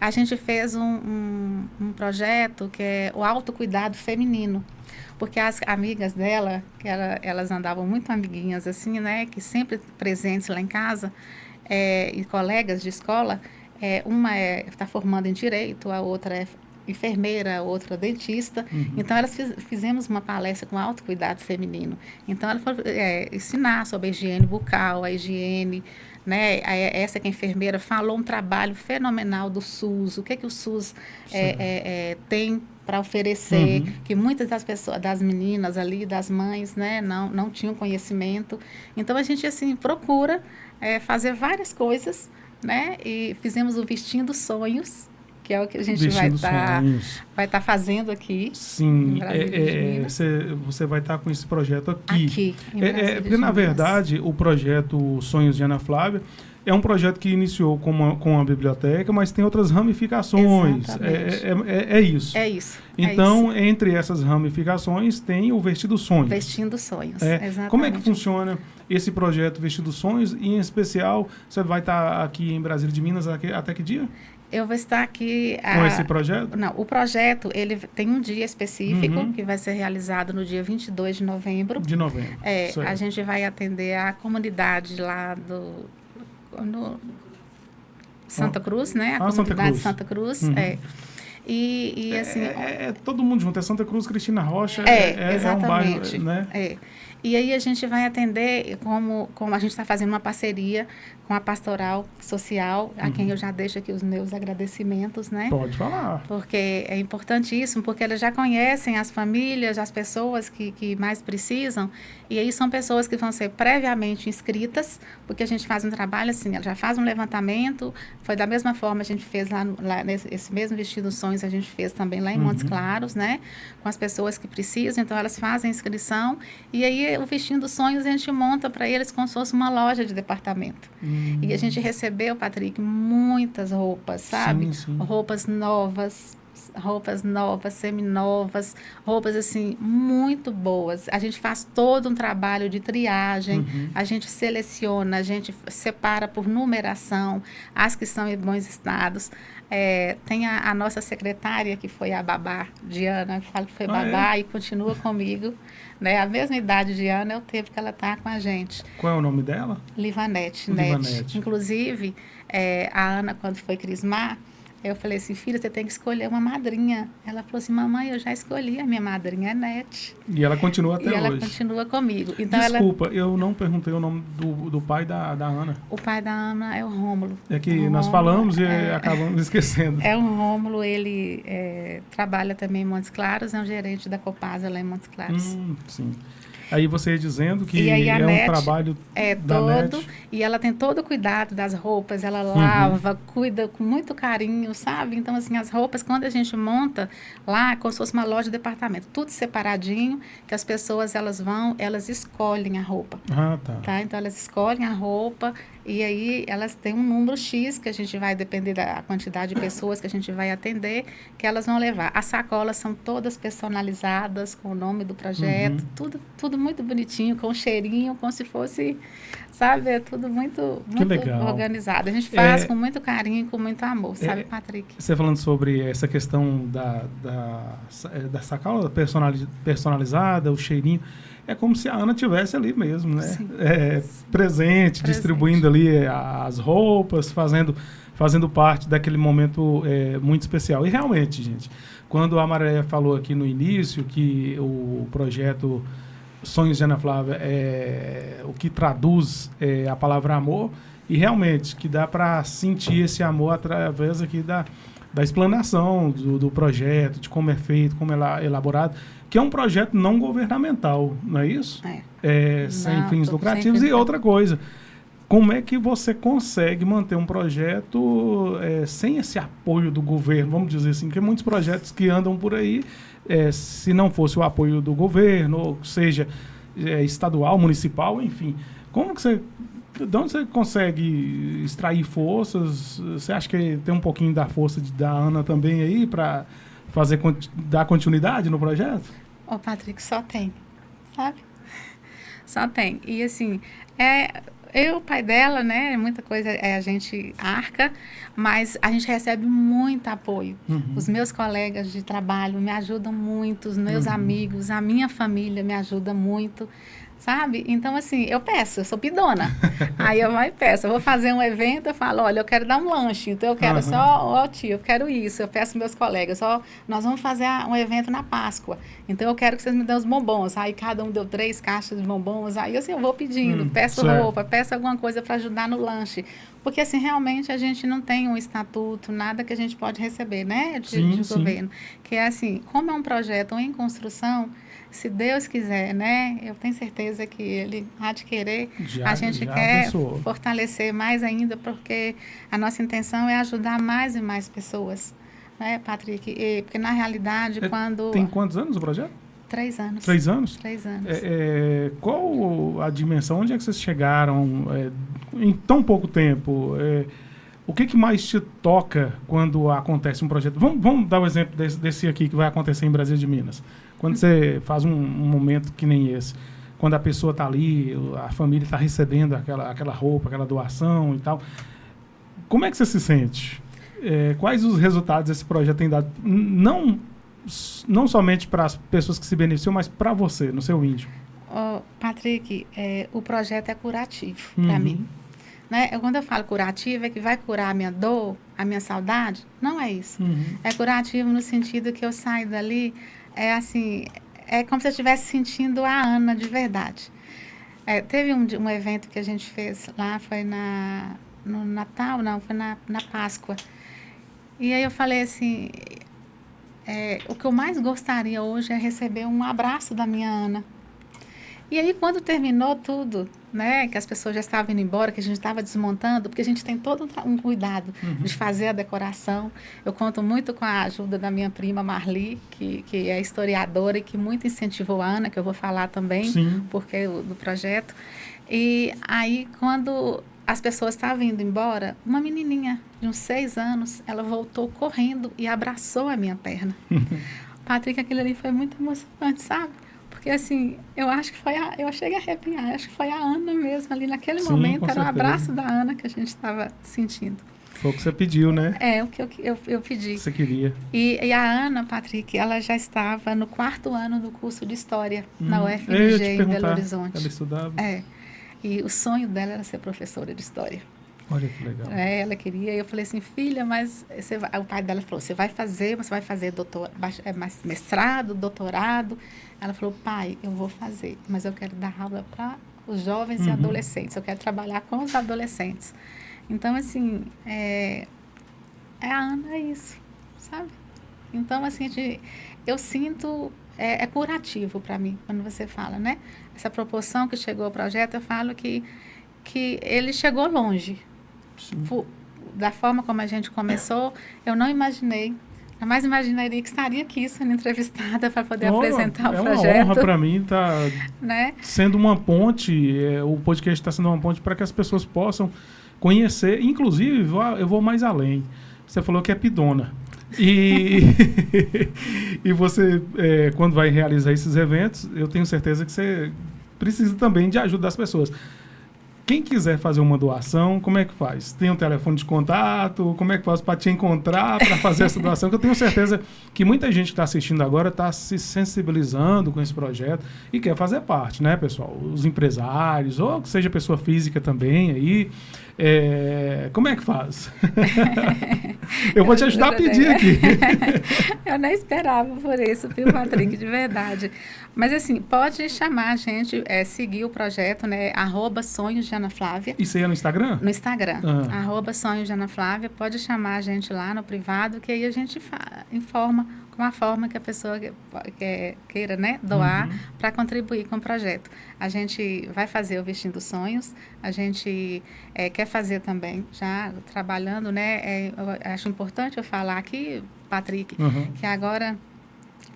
Speaker 3: a gente fez um projeto que é o autocuidado feminino. Porque as amigas dela, elas andavam muito amiguinhas assim, né? Que sempre presentes lá em casa, e colegas de escola, uma está formando em Direito, a outra é enfermeira, outra dentista. Então, elas fizemos uma palestra com autocuidado feminino. Então, ela foi ensinar sobre a higiene bucal, a higiene, né? Essa que é enfermeira falou um trabalho fenomenal do SUS, o que o SUS tem para oferecer, que muitas das pessoas, das meninas ali, das mães, né, não tinham conhecimento. Então, a gente, assim, procura fazer várias coisas, né? E fizemos o Vestindo Sonhos, que é o que a gente vai estar fazendo aqui.
Speaker 2: Sim, você vai estar com esse projeto aqui. Porque, na verdade, o projeto Sonhos de Ana Flávia é um projeto que iniciou com a biblioteca, mas tem outras ramificações. É isso.
Speaker 3: É isso.
Speaker 2: Então, entre essas ramificações, tem o Vestindo Sonhos.
Speaker 3: Vestindo Sonhos, exatamente.
Speaker 2: Como é que funciona esse projeto Vestindo Sonhos? E, em especial, você vai estar aqui em Brasília de Minas até que dia?
Speaker 3: Eu vou estar aqui...
Speaker 2: Com esse projeto?
Speaker 3: Não, o projeto, ele tem um dia específico, que vai ser realizado no dia 22 de novembro.
Speaker 2: De novembro.
Speaker 3: A gente vai atender a comunidade lá no Santa Cruz, né? A comunidade Santa Cruz. E assim...
Speaker 2: todo mundo junto, é Santa Cruz, Cristina Rocha,
Speaker 3: exatamente.
Speaker 2: É um bairro, né?
Speaker 3: E aí a gente vai atender, como a gente está fazendo uma parceria com a Pastoral Social, a quem eu já deixo aqui os meus agradecimentos, né?
Speaker 2: Pode falar.
Speaker 3: Porque é importantíssimo, porque eles já conhecem as famílias, as pessoas que mais precisam, e aí são pessoas que vão ser previamente inscritas, porque a gente faz um trabalho assim, ela já faz um levantamento, foi da mesma forma a gente fez lá esse mesmo Vestindo Sonhos, a gente fez também lá em Montes Claros, né? Com as pessoas que precisam, então elas fazem a inscrição, e aí o Vestindo Sonhos a gente monta para eles como se fosse uma loja de departamento. E a gente recebeu, Patrick, muitas roupas, sabe?
Speaker 2: Sim.
Speaker 3: Roupas novas, seminovas, roupas assim muito boas. A gente faz todo um trabalho de triagem, a gente seleciona, a gente separa por numeração as que são em bons estados. Tem a nossa secretária, que foi a babá, Diana, que fala que foi babá e continua comigo. Né? A mesma idade de Ana é o tempo que ela está com a gente.
Speaker 2: Qual é o nome dela?
Speaker 3: Livanete. Inclusive, a Ana, quando foi crismar, eu falei assim, filha, você tem que escolher uma madrinha. Ela falou assim, mamãe, eu já escolhi, a minha madrinha é Nete.
Speaker 2: E ela continua até hoje.
Speaker 3: E ela continua comigo. Então,
Speaker 2: desculpa, eu não perguntei o nome do pai da Ana.
Speaker 3: O pai da Ana é o Rômulo.
Speaker 2: É que nós falamos e acabamos esquecendo.
Speaker 3: É o Rômulo, ele trabalha também em Montes Claros, é um gerente da Copasa lá em Montes Claros.
Speaker 2: Sim. Aí você ia dizendo que é
Speaker 3: Nete,
Speaker 2: um trabalho da
Speaker 3: todo,
Speaker 2: Nete.
Speaker 3: E ela tem todo o cuidado das roupas, ela lava, cuida com muito carinho, sabe? Então, assim, as roupas, quando a gente monta lá, como se fosse uma loja de departamento, tudo separadinho, que as pessoas, elas escolhem a roupa.
Speaker 2: Tá.
Speaker 3: Então, elas escolhem a roupa E aí elas têm um número X, que a gente vai depender da quantidade de pessoas que a gente vai atender, que elas vão levar. As sacolas são todas personalizadas, com o nome do projeto, tudo muito bonitinho, com cheirinho, como se fosse, sabe, é tudo muito organizado. A gente faz com muito carinho e com muito amor, sabe, Patrick?
Speaker 2: Você falando sobre essa questão da sacola personalizada, o cheirinho, é como se a Ana estivesse ali mesmo, né? Presente, distribuindo ali as roupas, fazendo parte daquele momento muito especial. E realmente, gente, quando a Maria falou aqui no início que o projeto Sonhos de Ana Flávia é o que traduz a palavra amor, e realmente que dá para sentir esse amor através aqui da explanação do projeto, de como é feito, como é elaborado, que é um projeto não governamental, não é isso? Sem fins lucrativos. E outra coisa, como é que você consegue manter um projeto sem esse apoio do governo, vamos dizer assim, porque muitos projetos que andam por aí, se não fosse o apoio do governo, ou seja, estadual, municipal, enfim, de onde você consegue extrair forças? Você acha que tem um pouquinho da força da Ana também aí para dar continuidade no projeto?
Speaker 3: Patrick, só tem, sabe? Só tem. E assim, o pai dela, né, muita coisa a gente arca, mas a gente recebe muito apoio. Os meus colegas de trabalho me ajudam muito, os meus amigos, a minha família me ajuda muito, sabe? Então, assim, eu sou pidona. Aí eu vou e peço. Eu vou fazer um evento, eu falo, olha, eu quero dar um lanche, então eu quero tio, eu quero isso. Eu peço meus colegas, nós vamos fazer um evento na Páscoa, então eu quero que vocês me dêem os bombons. Aí cada um deu 3 caixas de bombons, aí assim, eu vou pedindo, peço roupa, peço alguma coisa para ajudar no lanche. Porque, assim, realmente a gente não tem um estatuto, nada que a gente pode receber, né, de governo. Que é assim, como é um projeto em construção, se Deus quiser, né, eu tenho certeza que Ele há de querer. A gente quer fortalecer mais ainda, porque a nossa intenção é ajudar mais e mais pessoas, né, Patrick? Porque, na realidade, quando...
Speaker 2: Tem quantos anos o projeto?
Speaker 3: 3 anos.
Speaker 2: 3 anos?
Speaker 3: 3 anos.
Speaker 2: Qual a dimensão? Onde é que vocês chegaram em tão pouco tempo? O que mais te toca quando acontece um projeto? Vamos dar o exemplo desse aqui que vai acontecer em Brasília de Minas. Quando você faz um momento que nem esse, quando a pessoa está ali, a família está recebendo aquela roupa, aquela doação e tal, como é que você se sente? Quais os resultados esse projeto tem dado? Não somente para as pessoas que se beneficiam, mas para você, no seu íntimo.
Speaker 3: Patrick, o projeto é curativo para mim. Né? Quando eu falo curativo, é que vai curar a minha dor, a minha saudade? Não é isso. É curativo no sentido que eu saio dali, é como se eu estivesse sentindo a Ana de verdade. Teve um evento que a gente fez lá, foi no Natal, não, foi na Páscoa. E aí eu falei assim, o que eu mais gostaria hoje é receber um abraço da minha Ana. E aí, quando terminou tudo, né, que as pessoas já estavam indo embora, que a gente estava desmontando, porque a gente tem todo um cuidado de fazer a decoração. Eu conto muito com a ajuda da minha prima Marli, que é historiadora e que muito incentivou a Ana, que eu vou falar também, porque do projeto. E aí, quando as pessoas estavam indo embora, uma menininha de uns 6 anos, ela voltou correndo e abraçou a minha perna. Patrick, aquilo ali foi muito emocionante, sabe? Porque, assim, eu acho que eu cheguei a arrepiar, acho que foi a Ana mesmo ali naquele momento, era o abraço da Ana que a gente estava sentindo.
Speaker 2: Foi o que você pediu, né?
Speaker 3: O que eu pedi.
Speaker 2: Você queria.
Speaker 3: E a Ana, Patrick, ela já estava no 4º ano do curso de História na UFMG em Belo Horizonte.
Speaker 2: Ela estudava.
Speaker 3: E o sonho dela era ser professora de História.
Speaker 2: Olha que legal.
Speaker 3: Ela queria, e eu falei assim, filha, mas o pai dela falou, você vai fazer mestrado, doutorado. Ela falou, pai, eu vou fazer, mas eu quero dar aula para os jovens e adolescentes, eu quero trabalhar com os adolescentes. Então, assim, a Ana é isso, sabe? Então, assim, eu sinto, é curativo para mim, quando você fala, né? Essa proporção que chegou ao projeto, eu falo que ele chegou longe. Da forma como a gente começou, eu não imaginei, Jamais imaginaria que estaria aqui sendo entrevistada para poder apresentar o projeto.
Speaker 2: É uma honra para mim estar
Speaker 3: né?
Speaker 2: sendo uma ponte, o podcast está sendo uma ponte para que as pessoas possam conhecer. Inclusive, eu vou mais além. Você falou que é pidona. E você, quando vai realizar esses eventos, eu tenho certeza que você precisa também de ajuda das pessoas. Quem quiser fazer uma doação, como é que faz? Tem um telefone de contato? Como é que faz para te encontrar, para fazer essa doação? Que eu tenho certeza que muita gente que está assistindo agora está se sensibilizando com esse projeto e quer fazer parte, né, pessoal? Os empresários, ou que seja pessoa física também aí. Como é que faz? Eu vou te ajudar a pedir aqui.
Speaker 3: Eu nem esperava por isso, viu, Patrick, de verdade. Mas assim, pode chamar a gente, seguir o projeto, né? @sonhos de Ana Flávia.
Speaker 2: Isso aí é no Instagram?
Speaker 3: No Instagram. @sonhos de Ana Flávia. Pode chamar a gente lá no privado, que aí a gente informa com a forma que a pessoa queira, né, doar para contribuir com o projeto. A gente vai fazer o Vestindo Sonhos, a gente quer fazer também, já trabalhando, né? Eu acho importante eu falar aqui, Patrick, que agora,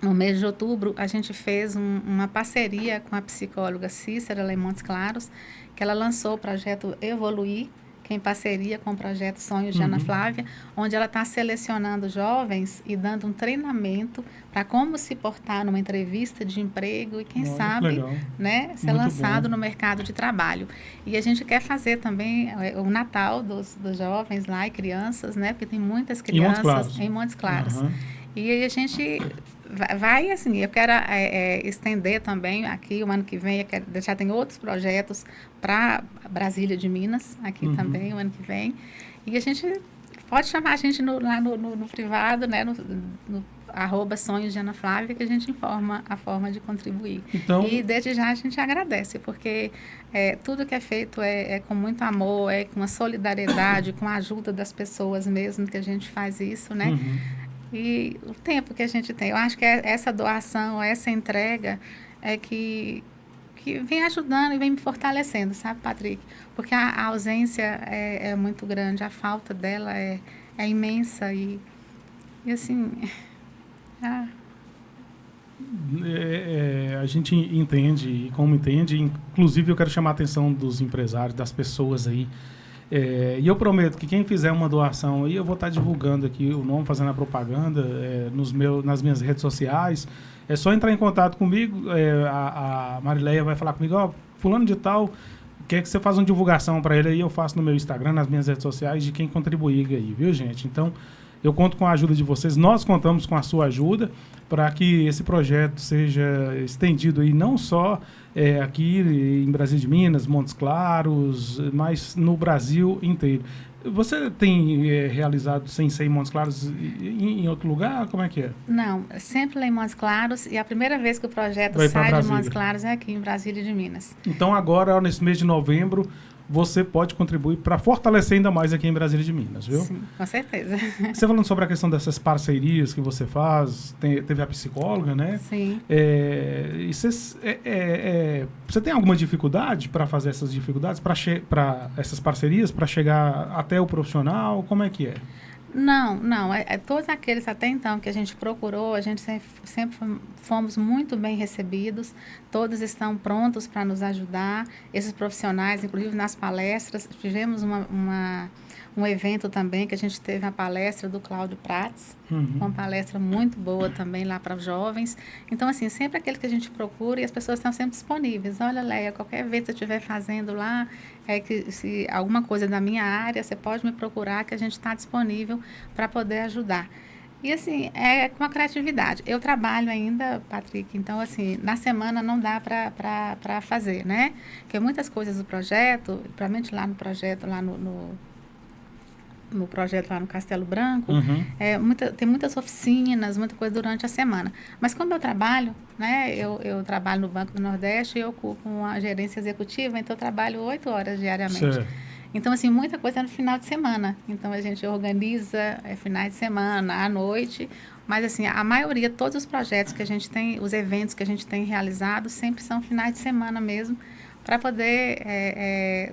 Speaker 3: no mês de outubro, a gente fez uma parceria com a psicóloga Cícera Lemontes Claros, que ela lançou o projeto Evoluir, em parceria com o projeto Sonhos de Ana Flávia, onde ela está selecionando jovens e dando um treinamento para como se portar numa entrevista de emprego e, quem sabe, né, ser lançado no mercado de trabalho. E a gente quer fazer também o Natal dos jovens lá e crianças, né, porque tem muitas crianças em Montes Claros. E aí a gente vai, assim, eu quero estender também aqui o ano que vem, já tem outros projetos para Brasília de Minas, aqui também o ano que vem. E a gente pode chamar a gente lá no privado, né, no @sonhos de Ana Flávia, que a gente informa a forma de contribuir.
Speaker 2: Então,
Speaker 3: e desde já a gente agradece, porque tudo que é feito é com muito amor, com a solidariedade, com a ajuda das pessoas mesmo que a gente faz isso, né? E o tempo que a gente tem, eu acho que essa doação, essa entrega que vem ajudando e vem me fortalecendo, sabe, Patrick? Porque a ausência é muito grande, a falta dela é imensa e assim...
Speaker 2: A gente entende, e como entende, inclusive eu quero chamar a atenção dos empresários, das pessoas aí. E eu prometo que quem fizer uma doação aí, eu vou estar divulgando aqui o nome, fazendo a propaganda nas minhas redes sociais. É só entrar em contato comigo, a Marileia vai falar comigo, fulano de tal, quer que você faça uma divulgação para ele aí, eu faço no meu Instagram, nas minhas redes sociais, de quem contribuir aí, viu, gente? Então, eu conto com a ajuda de vocês, nós contamos com a sua ajuda para que esse projeto seja estendido aí não só aqui em Brasília de Minas, Montes Claros, mas no Brasil inteiro. Você tem realizado sem ser em Montes Claros em outro lugar? Como é que é?
Speaker 3: Não, sempre lá em Montes Claros, e a primeira vez que o projeto sai de Montes Claros é aqui em Brasília de Minas.
Speaker 2: Então agora, nesse mês de novembro, você pode contribuir para fortalecer ainda mais aqui em Brasília de Minas, viu?
Speaker 3: Sim, com certeza.
Speaker 2: Você falando sobre a questão dessas parcerias que você faz, teve a psicóloga, né?
Speaker 3: Sim.
Speaker 2: Você tem alguma dificuldade para fazer essas dificuldades, para essas parcerias, para chegar até o profissional? Como é que é?
Speaker 3: Não. Todos aqueles até então que a gente procurou, a gente sempre fomos muito bem recebidos, todos estão prontos para nos ajudar, esses profissionais, inclusive nas palestras, tivemos um evento também, que a gente teve a palestra do Cláudio Prats, uma palestra muito boa também lá para os jovens. Então, assim, sempre aquele que a gente procura e as pessoas estão sempre disponíveis. Olha, Leia, qualquer evento que você estiver fazendo lá, se alguma coisa da minha área, você pode me procurar, que a gente está disponível para poder ajudar. E, assim, é com a criatividade. Eu trabalho ainda, Patrick, então, assim, na semana não dá para fazer, né? Porque muitas coisas do projeto, principalmente lá no projeto, lá no projeto lá no Castelo Branco, tem muitas oficinas, muita coisa durante a semana. Mas como eu trabalho, né, eu trabalho no Banco do Nordeste e eu ocupo uma gerência executiva, então eu trabalho 8 horas diariamente. Certo. Então, assim, muita coisa é no final de semana. Então, a gente organiza finais de semana, à noite. Mas, assim, a maioria, todos os projetos que a gente tem, os eventos que a gente tem realizado, sempre são finais de semana mesmo, para poder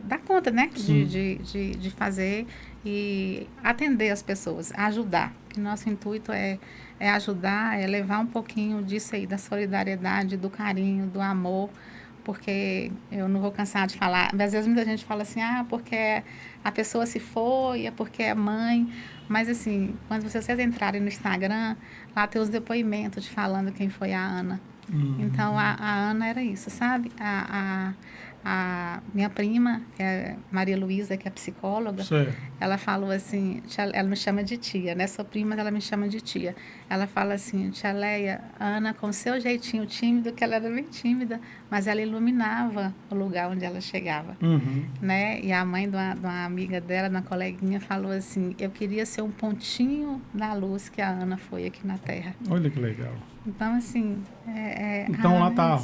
Speaker 3: dar conta, né, de fazer e atender as pessoas, ajudar. Que nosso intuito é ajudar, é levar um pouquinho disso aí, da solidariedade, do carinho, do amor, porque eu não vou cansar de falar. Às vezes muita gente fala assim, porque a pessoa se foi, é porque é mãe. Mas assim, quando vocês entrarem no Instagram, lá tem os depoimentos de falando quem foi a Ana. Então, a Ana era isso, sabe? A minha prima, que é Maria Luísa, que é psicóloga, ela falou assim, ela me chama de tia, né? Sou prima, ela me chama de tia. Ela fala assim, tia Leia, a Ana, com seu jeitinho tímido, que ela era bem tímida, mas ela iluminava o lugar onde ela chegava, né? E a mãe de uma amiga dela, de uma coleguinha, falou assim, eu queria ser um pontinho da luz que a Ana foi aqui na Terra.
Speaker 2: Olha que legal.
Speaker 3: Então, assim...
Speaker 2: Então, lá tá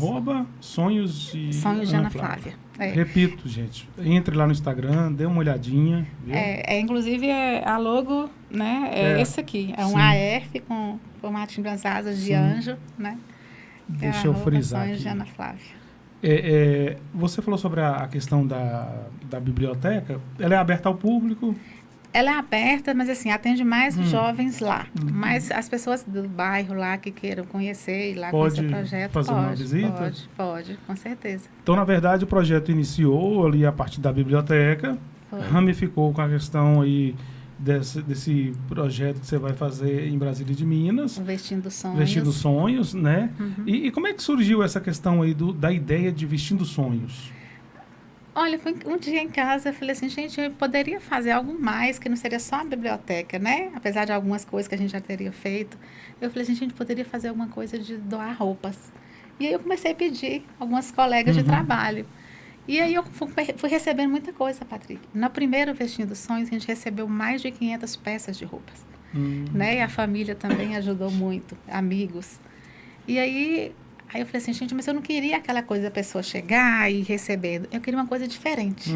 Speaker 2: @sonhos de
Speaker 3: Ana Flávia.
Speaker 2: Repito, gente. Entre lá no Instagram, dê uma olhadinha. Viu?
Speaker 3: Inclusive, a logo, né? Esse aqui. É um AF com formatinho das asas de anjo, né?
Speaker 2: Deixa eu frisar
Speaker 3: Sonhos
Speaker 2: aqui.
Speaker 3: de Ana Flávia.
Speaker 2: Você falou sobre a questão da biblioteca. Ela é aberta ao público?
Speaker 3: Ela é aberta, mas assim, atende mais os jovens lá. Mas as pessoas do bairro lá que queiram conhecer e lá conhecer o projeto,
Speaker 2: fazer uma visita?
Speaker 3: Pode, com certeza.
Speaker 2: Então, na verdade, o projeto iniciou ali a partir da biblioteca, ramificou com a questão aí desse projeto que você vai fazer em Brasília de Minas.
Speaker 3: Vestindo Sonhos.
Speaker 2: Vestindo Sonhos, né? E como é que surgiu essa questão aí da ideia de Vestindo Sonhos?
Speaker 3: Olha, foi um dia em casa, eu falei assim, gente, eu poderia fazer algo mais, que não seria só a biblioteca, né? Apesar de algumas coisas que a gente já teria feito. Eu falei assim, gente, poderia fazer alguma coisa de doar roupas. E aí eu comecei a pedir algumas colegas de trabalho. E aí eu fui recebendo muita coisa, Patrick. No primeiro Vestindo Sonhos, a gente recebeu mais de 500 peças de roupas. Né? E a família também ajudou muito, amigos. E aí eu falei assim, gente, mas eu não queria aquela coisa da pessoa chegar e receber. Eu queria uma coisa diferente.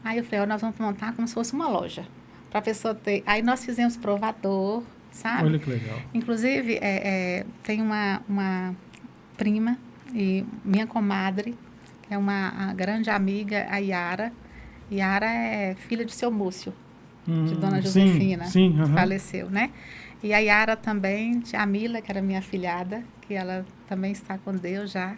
Speaker 3: Aí eu falei, nós vamos montar como se fosse uma loja. Para a pessoa ter... Aí nós fizemos provador, sabe?
Speaker 2: Olha que legal.
Speaker 3: Inclusive, tem uma prima e minha comadre, que é uma grande amiga, a Yara. Yara é filha de seu Múcio, de Dona Josefina, que faleceu, né? E a Yara também, a Mila, que era minha afilhada, que ela também está com Deus já.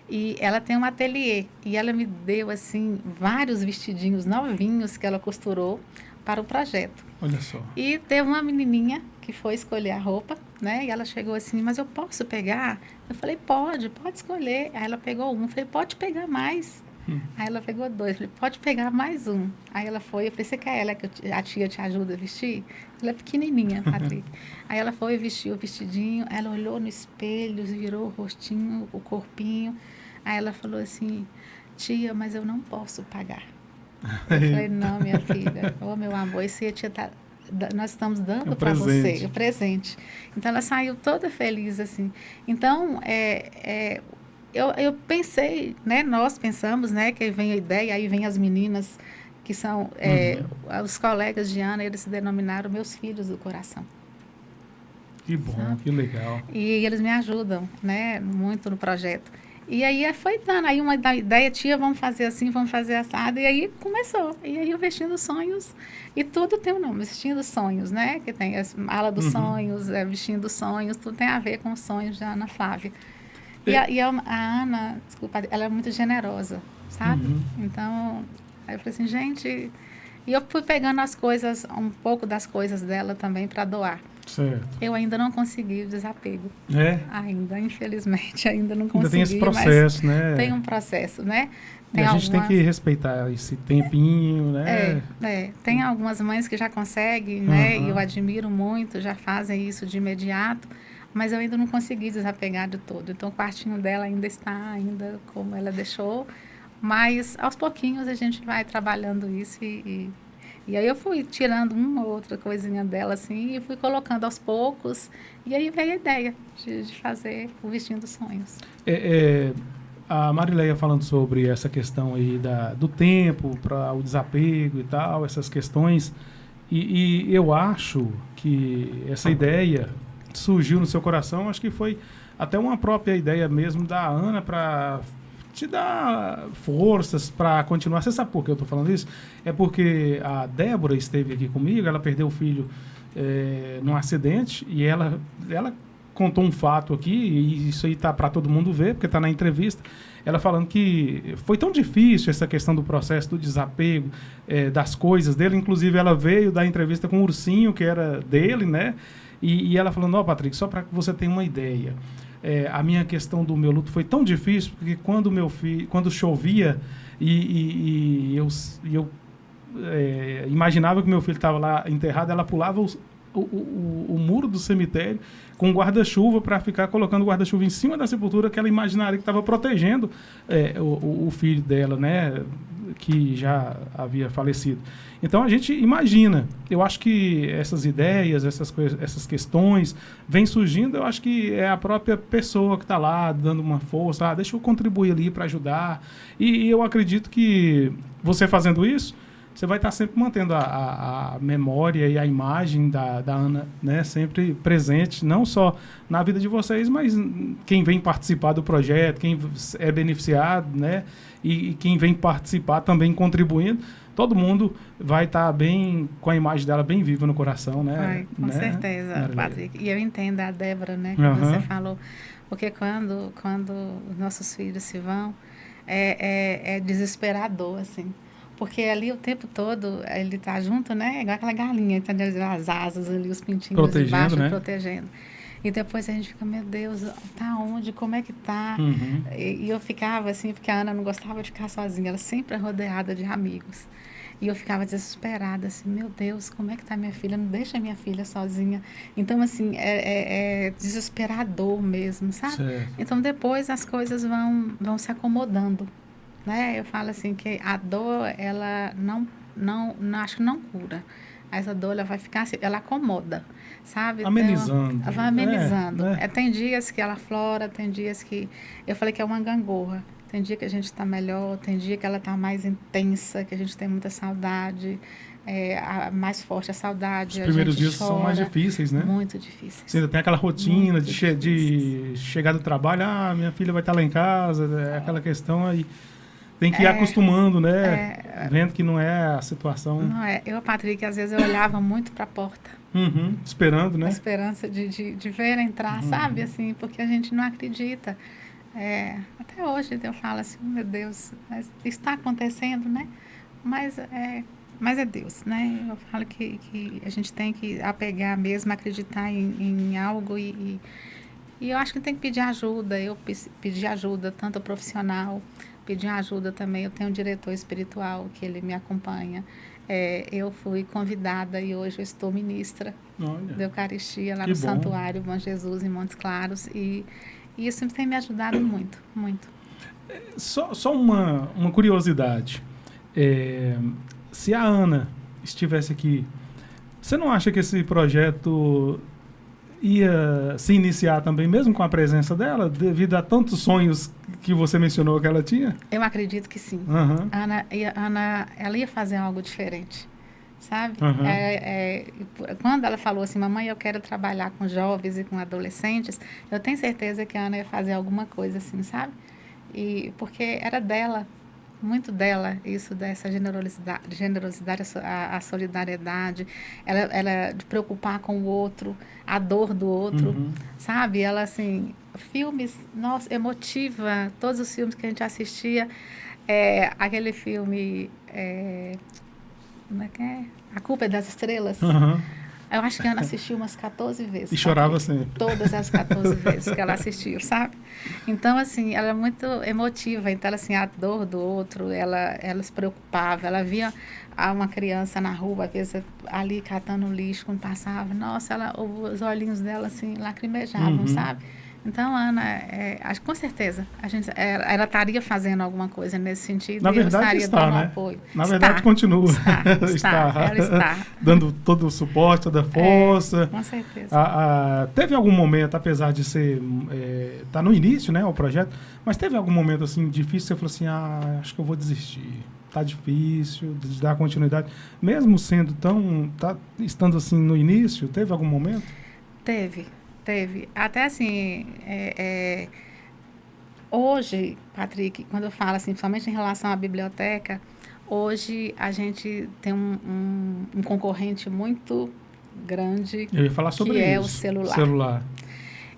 Speaker 3: E ela tem um ateliê. E ela me deu, assim, vários vestidinhos novinhos que ela costurou para o projeto.
Speaker 2: Olha só.
Speaker 3: E teve uma menininha que foi escolher a roupa, né? E ela chegou assim, mas eu posso pegar? Eu falei, pode escolher. Aí ela pegou um. Eu falei, pode pegar mais. Aí ela pegou 2, eu falei, pode pegar mais um. Aí ela foi, eu falei, você quer ela que a tia te ajuda a vestir? Ela é pequenininha, Patrick. Aí ela foi, vestiu o vestidinho, ela olhou no espelho, virou o rostinho, o corpinho. Aí ela falou assim, tia, mas eu não posso pagar. Eu falei, não, minha filha, meu amor, esse a tia nós estamos dando para você, o presente. Então ela saiu toda feliz, assim. Então, eu pensei, né, nós pensamos, né, que vem a ideia, aí vem as meninas, que são os colegas de Ana, eles se denominaram meus filhos do coração.
Speaker 2: Que bom, sabe? Que legal.
Speaker 3: E eles me ajudam, né, muito no projeto. E aí foi dando, aí uma ideia, tia, vamos fazer assim, vamos fazer assado, e aí começou. E aí o Vestindo Sonhos, e tudo tem um nome, Vestindo Sonhos, né, que tem a ala dos sonhos, Vestindo Sonhos, tudo tem a ver com os sonhos da Ana Flávia. E a Ana, desculpa, ela é muito generosa, sabe? Então, aí eu falei assim, gente... E eu fui pegando as coisas, um pouco das coisas dela também para doar.
Speaker 2: Certo.
Speaker 3: Eu ainda não consegui o desapego. Ainda, infelizmente, ainda não consegui.
Speaker 2: Ainda tem esse processo, né?
Speaker 3: Tem um processo, né?
Speaker 2: Tem a gente tem que respeitar esse tempinho, né?
Speaker 3: Tem algumas mães que já conseguem, né? E eu admiro muito, já fazem isso de imediato. Mas eu ainda não consegui desapegar de todo. Então, o quartinho dela ainda está, como ela deixou. Mas, aos pouquinhos, a gente vai trabalhando isso. E aí eu fui tirando uma ou outra coisinha dela, assim, e fui colocando aos poucos. E aí veio a ideia de fazer o Vestindo Sonhos.
Speaker 2: A Marileia falando sobre essa questão aí do tempo para o desapego e tal, essas questões. E eu acho que essa ideia surgiu no seu coração, acho que foi até uma própria ideia mesmo da Ana para te dá forças para continuar. Você sabe por que eu estou falando isso? É porque a Débora esteve aqui comigo, ela perdeu o filho num acidente e ela contou um fato aqui, e isso aí tá para todo mundo ver, porque está na entrevista, ela falando que foi tão difícil essa questão do processo do desapego das coisas dele. Inclusive ela veio dar entrevista com o ursinho que era dele, né? E ela falando, ó, Patrick, só para que você tenha uma ideia, a minha questão do meu luto foi tão difícil, porque quando chovia e eu imaginava que meu filho estava lá enterrado, ela pulava o muro do cemitério com um guarda-chuva para ficar colocando o guarda-chuva em cima da sepultura, que ela imaginaria que estava protegendo o filho dela, né, que já havia falecido. Então a gente imagina. Eu acho que essas ideias, essas questões vêm surgindo. Eu acho que é a própria pessoa que está lá dando uma força. Deixa eu contribuir ali para ajudar. E eu acredito que você fazendo isso, você vai estar sempre mantendo a memória e a imagem da Ana, né, sempre presente, não só na vida de vocês, mas quem vem participar do projeto, quem é beneficiado, né, e quem vem participar também contribuindo. Todo mundo vai estar bem com a imagem dela bem viva no coração, né?
Speaker 3: Vai, com
Speaker 2: né?
Speaker 3: certeza, Patrick. E eu entendo a Débora, né, que você falou, porque quando os nossos filhos se vão, é desesperador, assim. Porque ali o tempo todo ele tá junto, né? Igual aquela galinha, tá as asas ali, os pintinhos embaixo, né? Protegendo. E depois a gente fica, meu Deus, tá onde? Como é que tá?
Speaker 2: Uhum.
Speaker 3: E eu ficava assim, porque a Ana não gostava de ficar sozinha, ela sempre é rodeada de amigos. E eu ficava desesperada, assim, meu Deus, como é que tá minha filha? Não deixa minha filha sozinha. Então, assim, é desesperador mesmo, sabe?
Speaker 2: Certo.
Speaker 3: Então, depois as coisas vão se acomodando. Né? Eu falo assim que a dor, ela acho que não cura. Essa dor, ela vai ficar assim, ela acomoda, sabe?
Speaker 2: Amenizando.
Speaker 3: Então, vai amenizando.
Speaker 2: Né?
Speaker 3: Tem dias que ela flora, tem dias que... Eu falei que é uma gangorra. Tem dia que a gente está melhor, tem dia que ela está mais intensa, que a gente tem muita saudade, mais forte a saudade.
Speaker 2: Os primeiros dias
Speaker 3: chora,
Speaker 2: são mais difíceis, né?
Speaker 3: Muito difíceis.
Speaker 2: Você ainda tem aquela rotina de chegar do trabalho, minha filha vai estar lá em casa, aquela questão aí. Tem que ir acostumando, né? Vendo que não é a situação.
Speaker 3: Não é. Eu, Patrick, às vezes eu olhava muito para a porta.
Speaker 2: Uhum, esperando, né?
Speaker 3: A esperança de ver entrar, sabe? Assim, porque a gente não acredita. Até hoje eu falo assim, meu Deus, está acontecendo, né? Mas é Deus, né? Eu falo que a gente tem que apegar mesmo, acreditar em algo e eu acho que tem que pedir ajuda. Eu pedi ajuda, tanto profissional, pedi ajuda também. Eu tenho um diretor espiritual que ele me acompanha. Eu fui convidada e hoje eu estou ministra da Eucaristia lá no Santuário Bom Jesus, em Montes Claros. E isso tem me ajudado muito, muito.
Speaker 2: Só uma curiosidade. Se a Ana estivesse aqui, você não acha que esse projeto ia se iniciar também, mesmo com a presença dela, devido a tantos sonhos que você mencionou que ela tinha?
Speaker 3: Eu acredito que sim.
Speaker 2: Uhum.
Speaker 3: Ana, ela ia fazer algo diferente, sabe?
Speaker 2: Uhum.
Speaker 3: Quando ela falou assim, mamãe, eu quero trabalhar com jovens e com adolescentes, eu tenho certeza que a Ana ia fazer alguma coisa assim, sabe? Porque era dela, muito dela, isso dessa generosidade, a solidariedade, ela de preocupar com o outro, a dor do outro, sabe? Ela, assim, filmes, nossa, emotiva, todos os filmes que a gente assistia, aquele filme, como é que é? A Culpa é das Estrelas.
Speaker 2: Uhum.
Speaker 3: Eu acho que a Ana assistiu umas 14 vezes.
Speaker 2: E chorava sempre.
Speaker 3: Todas as 14 vezes que ela assistiu, sabe? Então, assim, ela é muito emotiva. Então, assim, a dor do outro, ela se preocupava. Ela via uma criança na rua, às vezes, ali catando lixo, quando passava. Nossa, os olhinhos dela, assim, lacrimejavam, sabe? Então, Ana, acho que com certeza, ela estaria fazendo alguma coisa nesse sentido.
Speaker 2: Na verdade,
Speaker 3: estaria dando
Speaker 2: né?
Speaker 3: apoio.
Speaker 2: Na verdade, continua.
Speaker 3: Ela está.
Speaker 2: Dando todo o suporte, toda a força.
Speaker 3: Com certeza.
Speaker 2: Teve algum momento, apesar de ser... tá no início, né, o projeto, mas teve algum momento, assim, difícil, que você falou assim, acho que eu vou desistir. Tá difícil de dar continuidade. Mesmo sendo estando assim no início, teve algum momento?
Speaker 3: Teve. Até assim, Hoje, Patrick, quando eu falo assim, principalmente em relação à biblioteca, hoje a gente tem um concorrente muito grande,
Speaker 2: Eu ia falar sobre
Speaker 3: que
Speaker 2: isso.
Speaker 3: é o celular.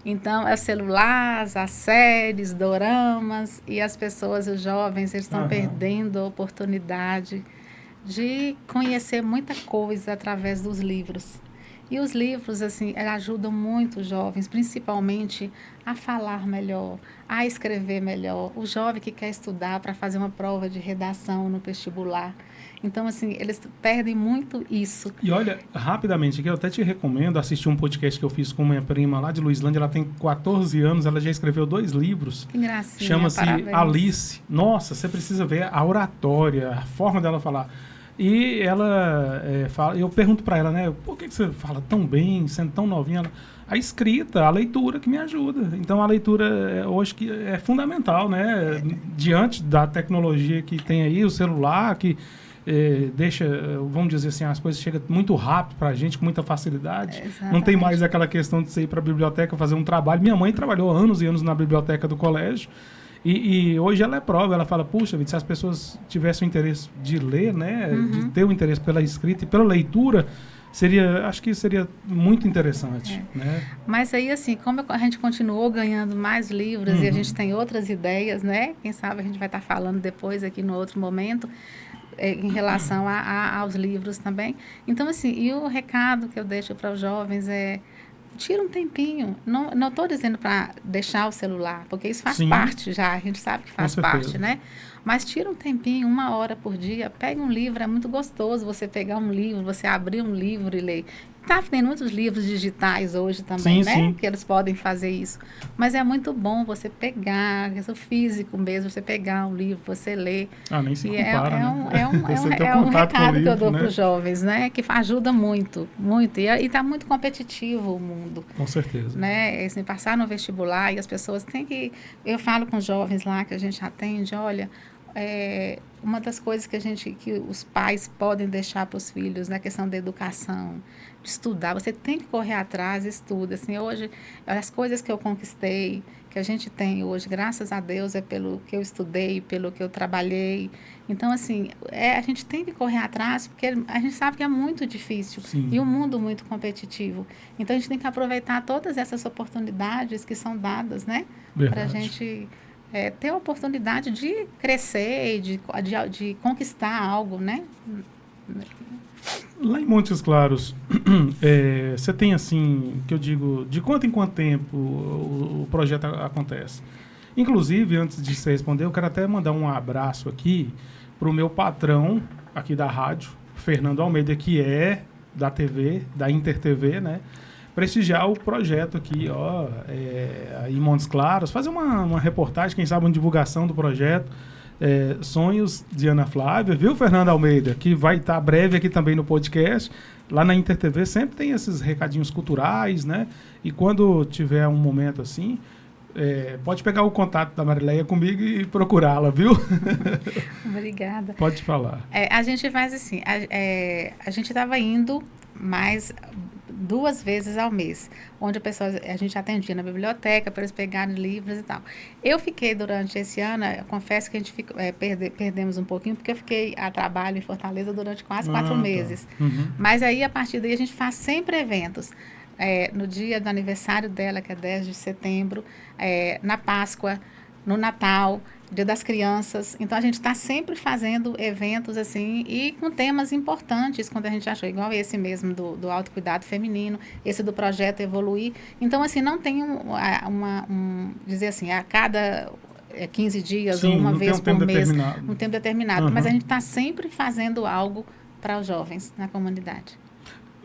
Speaker 3: Então, é o celular, as séries, doramas, e as pessoas, os jovens, eles estão perdendo a oportunidade de conhecer muita coisa através dos livros. E os livros, assim, ajudam muito os jovens, principalmente a falar melhor, a escrever melhor. O jovem que quer estudar para fazer uma prova de redação no vestibular. Então, assim, eles perdem muito isso.
Speaker 2: E olha, rapidamente, aqui eu até te recomendo assistir um podcast que eu fiz com minha prima lá de Luislândia. Ela tem 14 anos, ela já escreveu 2 livros.
Speaker 3: Que gracinha,
Speaker 2: chama-se
Speaker 3: parabéns.
Speaker 2: Alice. Nossa, você precisa ver a oratória, a forma dela falar. E ela fala, eu pergunto para ela, né, por que você fala tão bem, sendo tão novinha? Ela, a escrita, a leitura que me ajuda. Então a leitura hoje que é fundamental, né? Diante da tecnologia que tem aí, o celular que deixa, vamos dizer assim, as coisas chegam muito rápido para a gente, com muita facilidade. Não tem mais aquela questão de você ir para a biblioteca fazer um trabalho. Minha mãe trabalhou anos e anos na biblioteca do colégio. E hoje ela é prova, ela fala, puxa, se as pessoas tivessem o interesse de ler, né, de ter o interesse pela escrita e pela leitura, acho que seria muito interessante. Né?
Speaker 3: Mas aí, assim, como a gente continuou ganhando mais livros e a gente tem outras ideias, né, quem sabe a gente vai estar falando depois aqui no outro momento, em relação aos livros também. Então, assim, e o recado que eu deixo para os jovens é, tira um tempinho. Não estou dizendo para deixar o celular, porque isso faz parte já, a gente sabe que faz parte, né? Mas tira um tempinho, 1 hora por dia, pega um livro, é muito gostoso você pegar um livro, você abrir um livro e ler. Tem muitos livros digitais hoje também, né? Que eles podem fazer isso. Mas é muito bom você pegar, o físico mesmo, você pegar um livro, você ler.
Speaker 2: Nem se compara,
Speaker 3: é um recado que eu dou para os jovens, né? Que ajuda muito, muito. E está muito competitivo o mundo.
Speaker 2: Com certeza.
Speaker 3: Né? Assim, passar no vestibular e as pessoas têm que... Eu falo com os jovens lá que a gente atende, olha... uma das coisas que os pais podem deixar para os filhos na questão da educação, de estudar, você tem que correr atrás, estuda. Assim, hoje, as coisas que eu conquistei, que a gente tem hoje, graças a Deus, é pelo que eu estudei, pelo que eu trabalhei. Então, assim, a gente tem que correr atrás, porque a gente sabe que é muito difícil. E um mundo muito competitivo. Então, a gente tem que aproveitar todas essas oportunidades que são dadas, né? Para a gente... ter a oportunidade de crescer, de conquistar algo, né?
Speaker 2: Lá em Montes Claros, você tem assim, que eu digo, de quanto em quanto tempo o projeto acontece? Inclusive, antes de você responder, eu quero até mandar um abraço aqui para o meu patrão aqui da rádio, Fernando Almeida, que é da TV, da Inter TV, né? Prestigiar o projeto aqui, em Montes Claros, fazer uma reportagem, quem sabe uma divulgação do projeto, Sonhos de Ana Flávia, viu, Fernando Almeida, que vai estar breve aqui também no podcast. Lá na Inter TV sempre tem esses recadinhos culturais, né? E quando tiver um momento assim, pode pegar o contato da Marileia comigo e procurá-la, viu?
Speaker 3: Obrigada.
Speaker 2: Pode falar.
Speaker 3: A gente faz assim, a gente estava indo mais 2 vezes ao mês, onde a gente atendia na biblioteca para eles pegarem livros e tal. Eu fiquei durante esse ano, eu confesso que a gente perdemos um pouquinho, porque eu fiquei a trabalho em Fortaleza durante quase 4 meses. Mas aí, a partir daí, a gente faz sempre eventos. No dia do aniversário dela, que é 10 de setembro, na Páscoa, no Natal, Dia das Crianças. Então, a gente está sempre fazendo eventos assim e com temas importantes, quando a gente achou, igual esse mesmo do autocuidado feminino, esse do projeto Evoluir. Então, assim, não tem dizer assim, a cada 15 dias ou uma vez por mês, um tempo determinado. Mas a gente está sempre fazendo algo para os jovens na comunidade.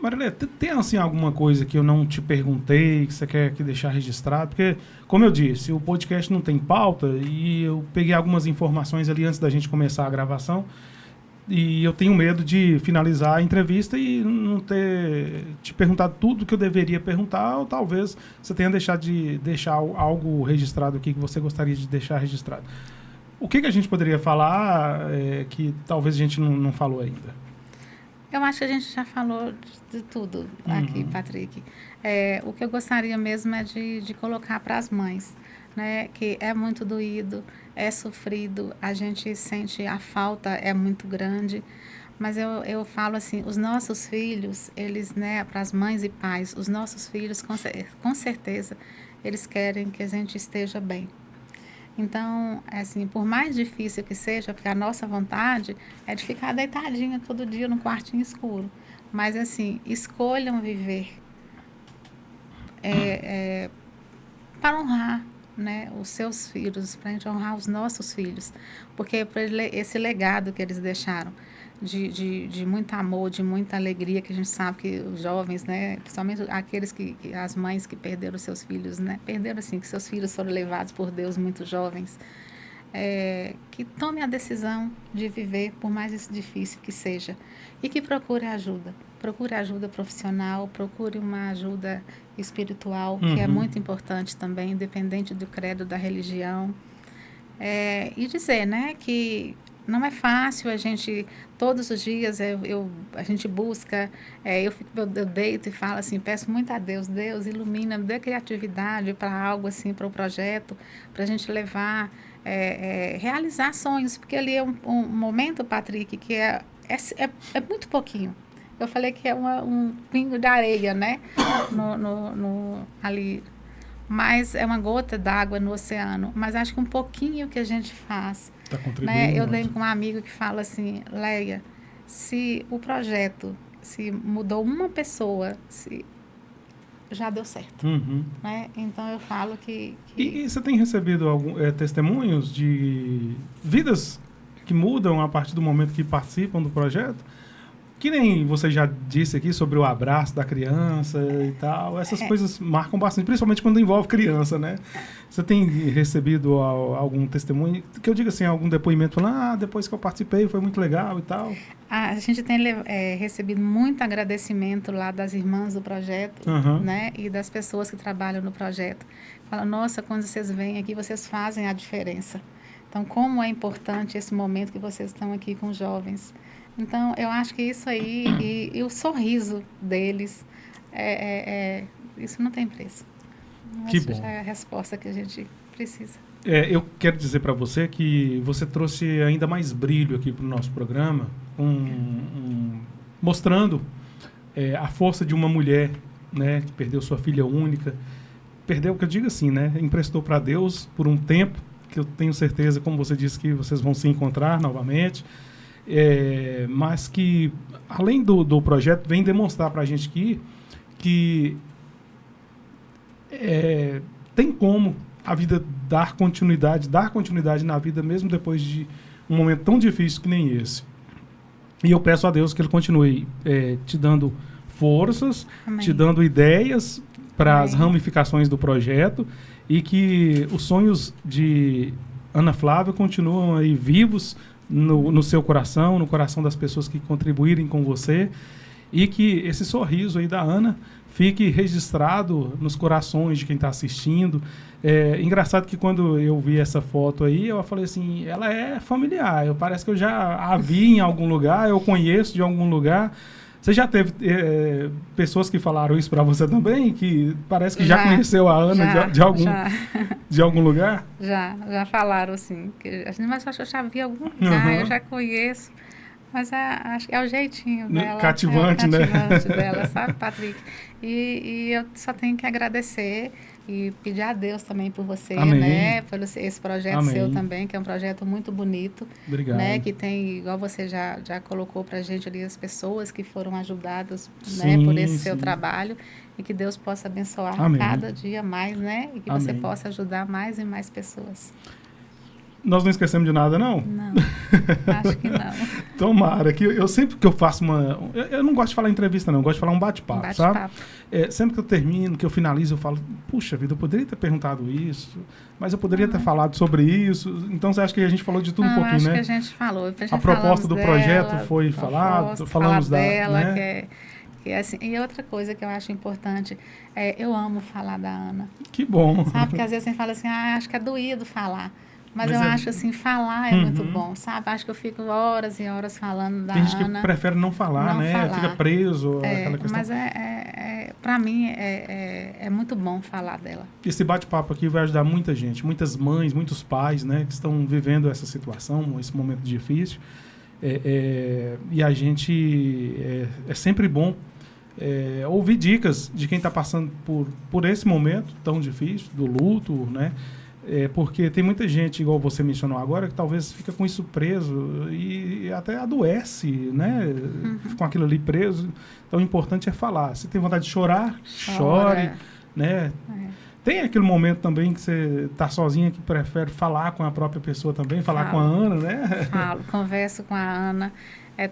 Speaker 2: Marileia, tem assim alguma coisa que eu não te perguntei, que você quer deixar registrado? Porque, como eu disse, o podcast não tem pauta e eu peguei algumas informações ali antes da gente começar a gravação e eu tenho medo de finalizar a entrevista e não ter te perguntado tudo que eu deveria perguntar, ou talvez você tenha deixado de deixar algo registrado aqui que você gostaria de deixar registrado. O que a gente poderia falar que talvez a gente não falou ainda?
Speaker 3: Eu acho que a gente já falou de tudo aqui, Patrick. O que eu gostaria mesmo é de colocar para as mães. né, que é muito doído, é sofrido, a gente sente a falta é muito grande, mas eu falo assim, os nossos filhos, eles, né, para as mães e pais, os nossos filhos, com certeza, eles querem que a gente esteja bem. Então, assim, por mais difícil que seja, porque a nossa vontade é de ficar deitadinha todo dia num quartinho escuro. Mas, assim, escolham viver para honrar, né, os seus filhos, para a gente honrar os nossos filhos. Porque esse legado que eles deixaram de muito amor, de muita alegria, que a gente sabe que os jovens, né, principalmente aqueles as mães que perderam seus filhos, né, perderam assim, que seus filhos foram levados por Deus muito jovens, que tome a decisão de viver, por mais difícil que seja, e que procure ajuda profissional, procure uma ajuda espiritual, que é muito importante também, independente do credo, da religião, e dizer, né, que não é fácil, a gente, todos os dias, a gente busca, eu deito e falo assim, peço muito a Deus, Deus ilumina, me dê criatividade para algo assim, para o projeto, para a gente levar, realizar sonhos, porque ali é um momento, Patrick, que é muito pouquinho. Eu falei que é um pingo de areia, né, ali, mas é uma gota d'água no oceano, mas acho que um pouquinho que a gente faz,
Speaker 2: tá contribuindo,
Speaker 3: né? Eu lembro com um amigo que fala assim, Leia, se o projeto, se mudou uma pessoa, se já deu certo, né? Então eu falo que...
Speaker 2: E você tem recebido testemunhos de vidas que mudam a partir do momento que participam do projeto? Que nem você já disse aqui sobre o abraço da criança e tal. Essas coisas marcam bastante, principalmente quando envolve criança, né? Você tem recebido algum testemunho, que eu diga assim, algum depoimento falando, depois que eu participei foi muito legal e tal?
Speaker 3: A gente tem recebido muito agradecimento lá das irmãs do projeto, né? E das pessoas que trabalham no projeto. Falam, nossa, quando vocês vêm aqui, vocês fazem a diferença. Então, como é importante esse momento que vocês estão aqui com os jovens. Então, eu acho que isso aí, e o sorriso deles, isso não tem preço.
Speaker 2: Que bom.
Speaker 3: Já é a resposta que a gente precisa.
Speaker 2: Eu quero dizer para você que você trouxe ainda mais brilho aqui para o nosso programa, mostrando a força de uma mulher, né, que perdeu sua filha única. Perdeu, que eu digo assim, né, emprestou para Deus por um tempo, que eu tenho certeza, como você disse, que vocês vão se encontrar novamente. Mas que, além do projeto, vem demonstrar para a gente que tem como a vida dar continuidade na vida, mesmo depois de um momento tão difícil que nem esse. E eu peço a Deus que Ele continue te dando forças,
Speaker 3: Amém.
Speaker 2: Te dando ideias para as ramificações do projeto e que os sonhos de Ana Flávia continuam aí vivos no seu coração, no coração das pessoas que contribuírem com você, e que esse sorriso aí da Ana fique registrado nos corações de quem está assistindo. Engraçado que quando eu vi essa foto aí, eu falei assim, ela é familiar, parece que eu já a vi em algum lugar, eu conheço de algum lugar. Você já teve pessoas que falaram isso para você também? Que parece que já conheceu a Ana de algum lugar?
Speaker 3: Já falaram assim. Mas eu já vi em algum lugar, eu já conheço. Mas acho que é o jeitinho dela.
Speaker 2: Cativante, né?
Speaker 3: Cativante dela, sabe, Patrick? E eu só tenho que agradecer e pedir a Deus também por você,
Speaker 2: Amém.
Speaker 3: né? Por esse projeto
Speaker 2: Amém.
Speaker 3: seu também, que é um projeto muito bonito.
Speaker 2: Obrigado.
Speaker 3: Né? Que tem, igual você já colocou pra gente ali, as pessoas que foram ajudadas,
Speaker 2: Sim,
Speaker 3: né, por esse seu
Speaker 2: sim.
Speaker 3: trabalho. E que Deus possa abençoar
Speaker 2: Amém.
Speaker 3: cada dia mais, né? E que
Speaker 2: Amém.
Speaker 3: você possa ajudar mais e mais pessoas.
Speaker 2: Nós não esquecemos de nada, não?
Speaker 3: Não, acho que não.
Speaker 2: Tomara, que eu sempre que eu faço eu não gosto de falar entrevista, não, eu gosto de falar um bate-papo, sabe? Sempre que eu termino, que eu finalizo, eu falo, puxa vida, eu poderia ter perguntado isso, mas eu poderia ter falado sobre isso. Então, você acha que a gente falou de tudo um pouquinho,
Speaker 3: acho
Speaker 2: né?
Speaker 3: que a gente falou.
Speaker 2: A proposta do projeto foi falado, falamos
Speaker 3: dela,
Speaker 2: né?
Speaker 3: que assim, e outra coisa que eu acho importante, eu amo falar da Ana.
Speaker 2: Que bom.
Speaker 3: Sabe, porque às vezes você fala assim, acho que é doído falar. Mas eu acho assim, falar é muito bom, sabe? Acho que eu fico horas e horas falando da Ana.
Speaker 2: Tem gente que prefere não falar, né?
Speaker 3: Falar.
Speaker 2: Fica preso aquela questão.
Speaker 3: Mas para mim, é muito bom falar dela.
Speaker 2: Esse bate-papo aqui vai ajudar muita gente, muitas mães, muitos pais, né, que estão vivendo essa situação, esse momento difícil. E a gente... É sempre bom ouvir dicas de quem está passando por esse momento tão difícil, do luto, né? Porque tem muita gente, igual você mencionou agora, que talvez fica com isso preso e até adoece, né? Com aquilo ali preso. Então, o importante é falar. Se tem vontade de chorar, chore, né? Tem aquele momento também que você está sozinha, que prefere falar com a própria pessoa também, falar com a Ana, né?
Speaker 3: Falo, converso com a Ana.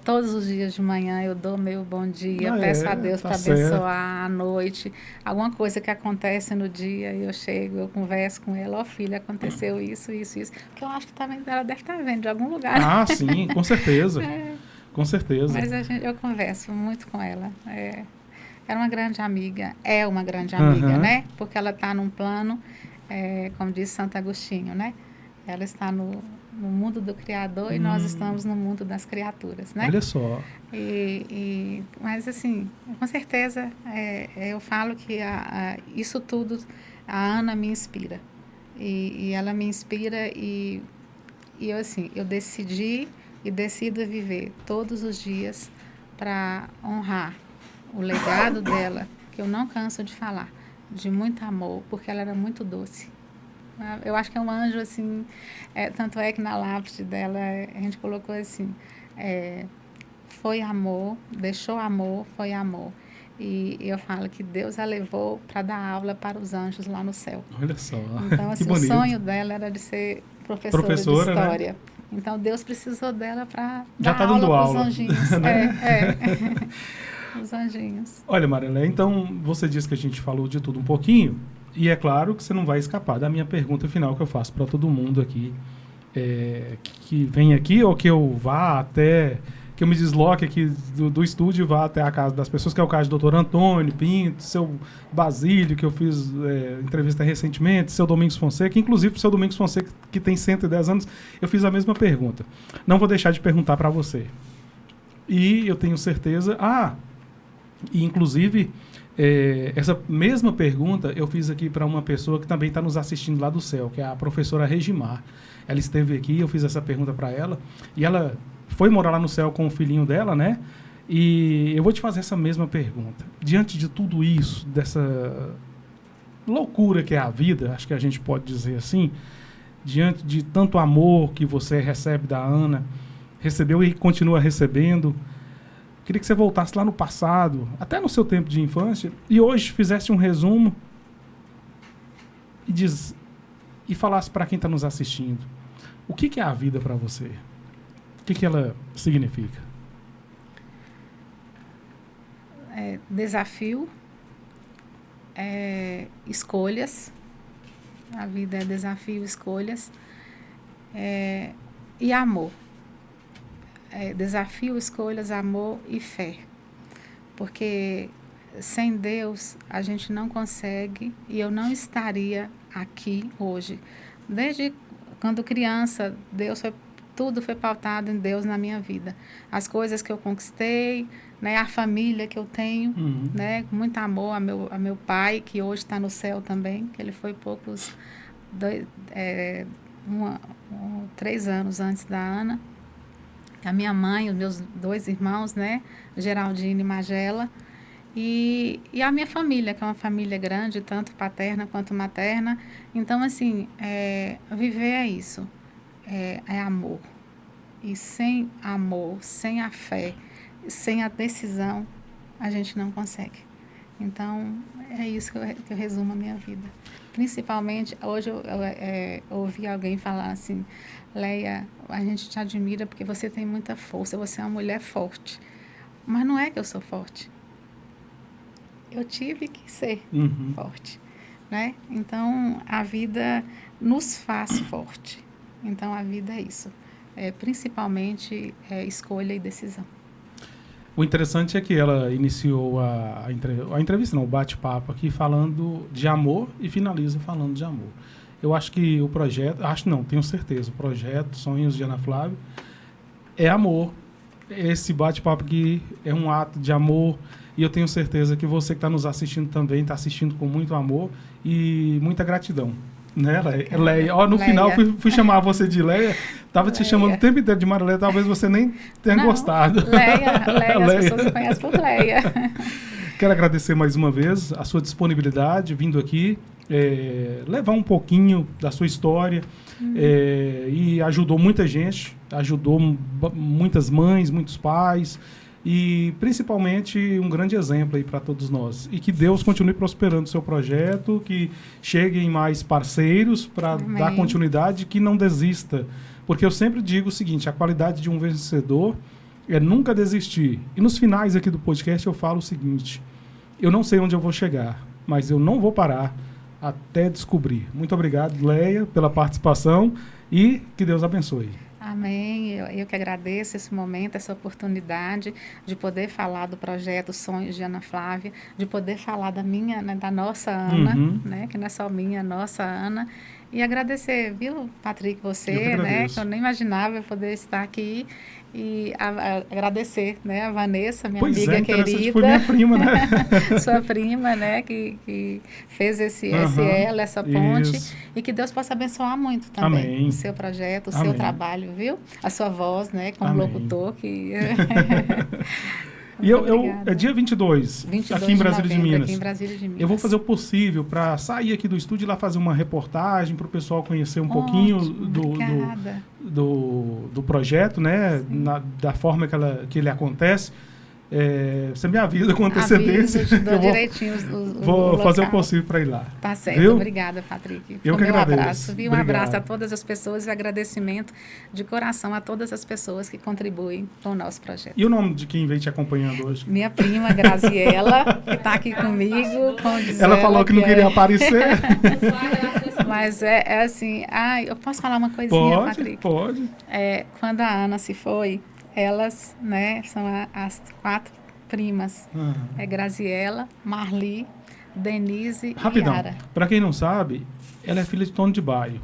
Speaker 3: Todos os dias de manhã eu dou meu bom dia, peço a Deus para abençoar à noite. Alguma coisa que acontece no dia, eu chego, eu converso com ela. Ó, filha, aconteceu isso. Porque eu acho que também ela deve estar vendo de algum lugar.
Speaker 2: Ah, sim, com certeza. Com certeza.
Speaker 3: Mas eu converso muito com ela. Era uma grande amiga, é uma grande amiga, né? Porque ela está num plano, como diz Santo Agostinho, né? Ela está no mundo do Criador e nós estamos no mundo das criaturas, né?
Speaker 2: Olha só.
Speaker 3: Mas, assim, com certeza, eu falo que isso tudo, a Ana me inspira. E ela me inspira e eu decidi e decido viver todos os dias para honrar o legado dela, que eu não canso de falar, de muito amor, porque ela era muito doce. Eu acho que é um anjo, assim, tanto é que na lápide dela a gente colocou assim, foi amor, deixou amor, foi amor. E eu falo que Deus a levou para dar aula para os anjos lá no céu.
Speaker 2: Olha só,
Speaker 3: então, assim,
Speaker 2: que bonito.
Speaker 3: O sonho dela era de ser professora de história. Né? Então, Deus precisou dela para dar aula para os anjinhos. Né? Os anjinhos.
Speaker 2: Olha, Marilé, então você disse que a gente falou de tudo um pouquinho. E é claro que você não vai escapar da minha pergunta final que eu faço para todo mundo aqui, que vem aqui ou que eu vá até, que eu me desloque aqui do estúdio e vá até a casa das pessoas, que é o caso do Dr. Antônio Pinto, seu Basílio, que eu fiz entrevista recentemente, seu Domingos Fonseca, inclusive para o seu Domingos Fonseca, que tem 110 anos, eu fiz a mesma pergunta. Não vou deixar de perguntar para você. E eu tenho certeza... e inclusive... essa mesma pergunta eu fiz aqui para uma pessoa que também está nos assistindo lá do céu, que é a professora Regimar. Ela esteve aqui, eu fiz essa pergunta para ela, e ela foi morar lá no céu com o filhinho dela, né? E eu vou te fazer essa mesma pergunta. Diante de tudo isso, dessa loucura que é a vida, acho que a gente pode dizer assim, diante de tanto amor que você recebe da Ana, recebeu e continua recebendo, queria que você voltasse lá no passado, até no seu tempo de infância, e hoje fizesse um resumo e falasse para quem está nos assistindo. O que é a vida para você? O que ela significa?
Speaker 3: Desafio, escolhas. A vida é desafio, escolhas. E amor. Desafio, escolhas, amor e fé. Porque sem Deus a gente não consegue, e eu não estaria aqui hoje. Desde quando criança, tudo foi pautado em Deus na minha vida. As coisas que eu conquistei, né, a família que eu tenho, né, com muito amor a meu pai, que hoje está no céu também, que ele foi 3 anos antes da Ana. A minha mãe, os meus 2 irmãos, né, Geraldine e Magela, e a minha família, que é uma família grande, tanto paterna quanto materna. Então, assim, viver é isso, é amor. E sem amor, sem a fé, sem a decisão, a gente não consegue. Então, é isso que eu resumo a minha vida. Principalmente, hoje eu ouvi alguém falar assim, Leia, a gente te admira porque você tem muita força, você é uma mulher forte. Mas não é que eu sou forte. Eu tive que ser forte, né? Então, a vida nos faz forte. Então, a vida é isso. Principalmente, escolha e decisão.
Speaker 2: O interessante é que ela iniciou a entrevista, não, o bate-papo aqui falando de amor e finaliza falando de amor. Eu acho que o projeto, tenho certeza, o projeto Sonhos de Ana Flávia é amor. Esse bate-papo aqui é um ato de amor, E eu tenho certeza que você que está nos assistindo também está assistindo com muito amor e muita gratidão. Né, Leia? Ó, no final fui chamar você de Leia. Estava te chamando o tempo inteiro de Marileia, talvez você nem tenha gostado.
Speaker 3: Leia, as pessoas me conhecem por Leia.
Speaker 2: Quero agradecer mais uma vez a sua disponibilidade, vindo aqui, levar um pouquinho da sua história, e ajudou muita gente, ajudou muitas mães, muitos pais, e principalmente um grande exemplo aí para todos nós. E que Deus continue prosperando o seu projeto, que cheguem mais parceiros para dar continuidade, que não desista. Porque eu sempre digo o seguinte, a qualidade de um vencedor é nunca desistir. E nos finais aqui do podcast eu falo o seguinte, eu não sei onde eu vou chegar, mas eu não vou parar até descobrir. Muito obrigado, Leia, pela participação e que Deus abençoe.
Speaker 3: Amém. Eu que agradeço esse momento, essa oportunidade de poder falar do projeto Sonhos de Ana Flávia, de poder falar da minha, né, da nossa Ana, né, que não é só minha, nossa Ana. E agradecer, viu, Patrick, você, né, que eu nem imaginava poder estar aqui. E agradecer, né, a Vanessa, minha amiga querida.
Speaker 2: Foi minha prima, né?
Speaker 3: Sua prima, né, que fez essa ponte. Isso. E que Deus possa abençoar muito também.
Speaker 2: Amém.
Speaker 3: O seu projeto, o seu trabalho, viu? A sua voz, né, como locutor. Que...
Speaker 2: E é dia 22 aqui em Brasília de Minas.
Speaker 3: Aqui em Brasília de Minas.
Speaker 2: Eu vou fazer o possível para sair aqui do estúdio e lá fazer uma reportagem para o pessoal conhecer um pouquinho do projeto, né? Da forma que ele acontece. Você me avisa com antecedência. Vou fazer o possível para ir lá.
Speaker 3: Tá certo,
Speaker 2: viu?
Speaker 3: Obrigada, Patrick.
Speaker 2: Eu que agradeço.
Speaker 3: Um abraço a todas as pessoas e agradecimento de coração a todas as pessoas que contribuem com o nosso projeto.
Speaker 2: E o nome de quem vem te acompanhando hoje?
Speaker 3: Minha prima, Graziela, que está aqui comigo.
Speaker 2: Ela falou que não queria aparecer.
Speaker 3: Mas é assim, eu posso falar uma coisinha, Patrick?
Speaker 2: Pode.
Speaker 3: Quando a Ana se foi, elas, né, são as 4 primas. Graziela, Marli, Denise e Yara.
Speaker 2: Para quem não sabe, ela é filha de Tony de Baio.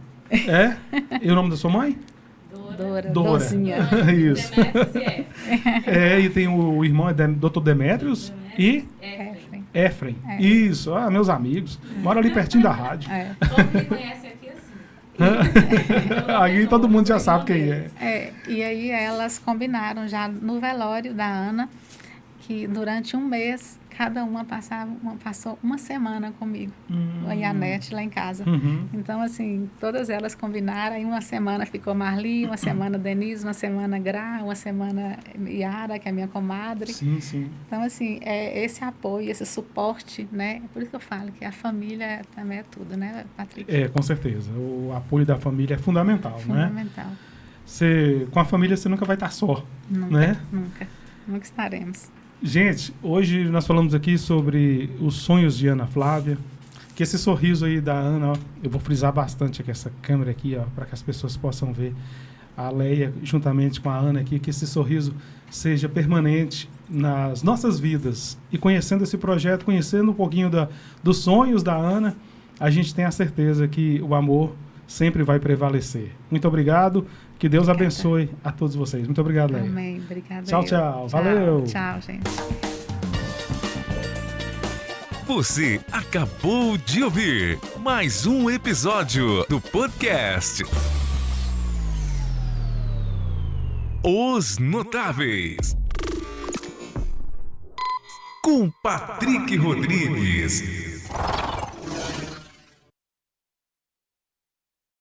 Speaker 2: E o nome da sua mãe?
Speaker 3: Dora.
Speaker 2: Isso. E tem o irmão, Dr. Demétrios e Efrem. Isso, meus amigos. Moram ali pertinho da rádio.
Speaker 5: Todos me conhecem aqui assim.
Speaker 2: Aí todo mundo já sabe quem é.
Speaker 3: E aí elas combinaram já no velório da Ana que durante um mês cada uma passou uma semana comigo, e a Nete lá em casa. Então, assim, todas elas combinaram, aí uma semana ficou Marli, uma semana Denise, uma semana Gra, uma semana Yara, que é minha comadre.
Speaker 2: Sim.
Speaker 3: Então, assim, esse apoio, esse suporte, né? Por isso que eu falo que a família também é tudo, né, Patrick?
Speaker 2: Com certeza. O apoio da família é fundamental, né?
Speaker 3: Fundamental.
Speaker 2: Com a família você nunca vai estar só, né?
Speaker 3: Nunca estaremos.
Speaker 2: Gente, hoje nós falamos aqui sobre os sonhos de Ana Flávia, que esse sorriso aí da Ana, eu vou frisar bastante aqui essa câmera aqui, para que as pessoas possam ver a Leia juntamente com a Ana aqui, que esse sorriso seja permanente nas nossas vidas. E conhecendo esse projeto, conhecendo um pouquinho dos sonhos da Ana, a gente tem a certeza que o amor sempre vai prevalecer. Muito obrigado. Que Deus abençoe a todos vocês. Muito obrigado, Leia.
Speaker 3: Amém. Obrigada.
Speaker 2: Tchau. Valeu.
Speaker 3: Tchau, gente.
Speaker 6: Você acabou de ouvir mais um episódio do podcast Os Notáveis, com Patrick Rodrigues.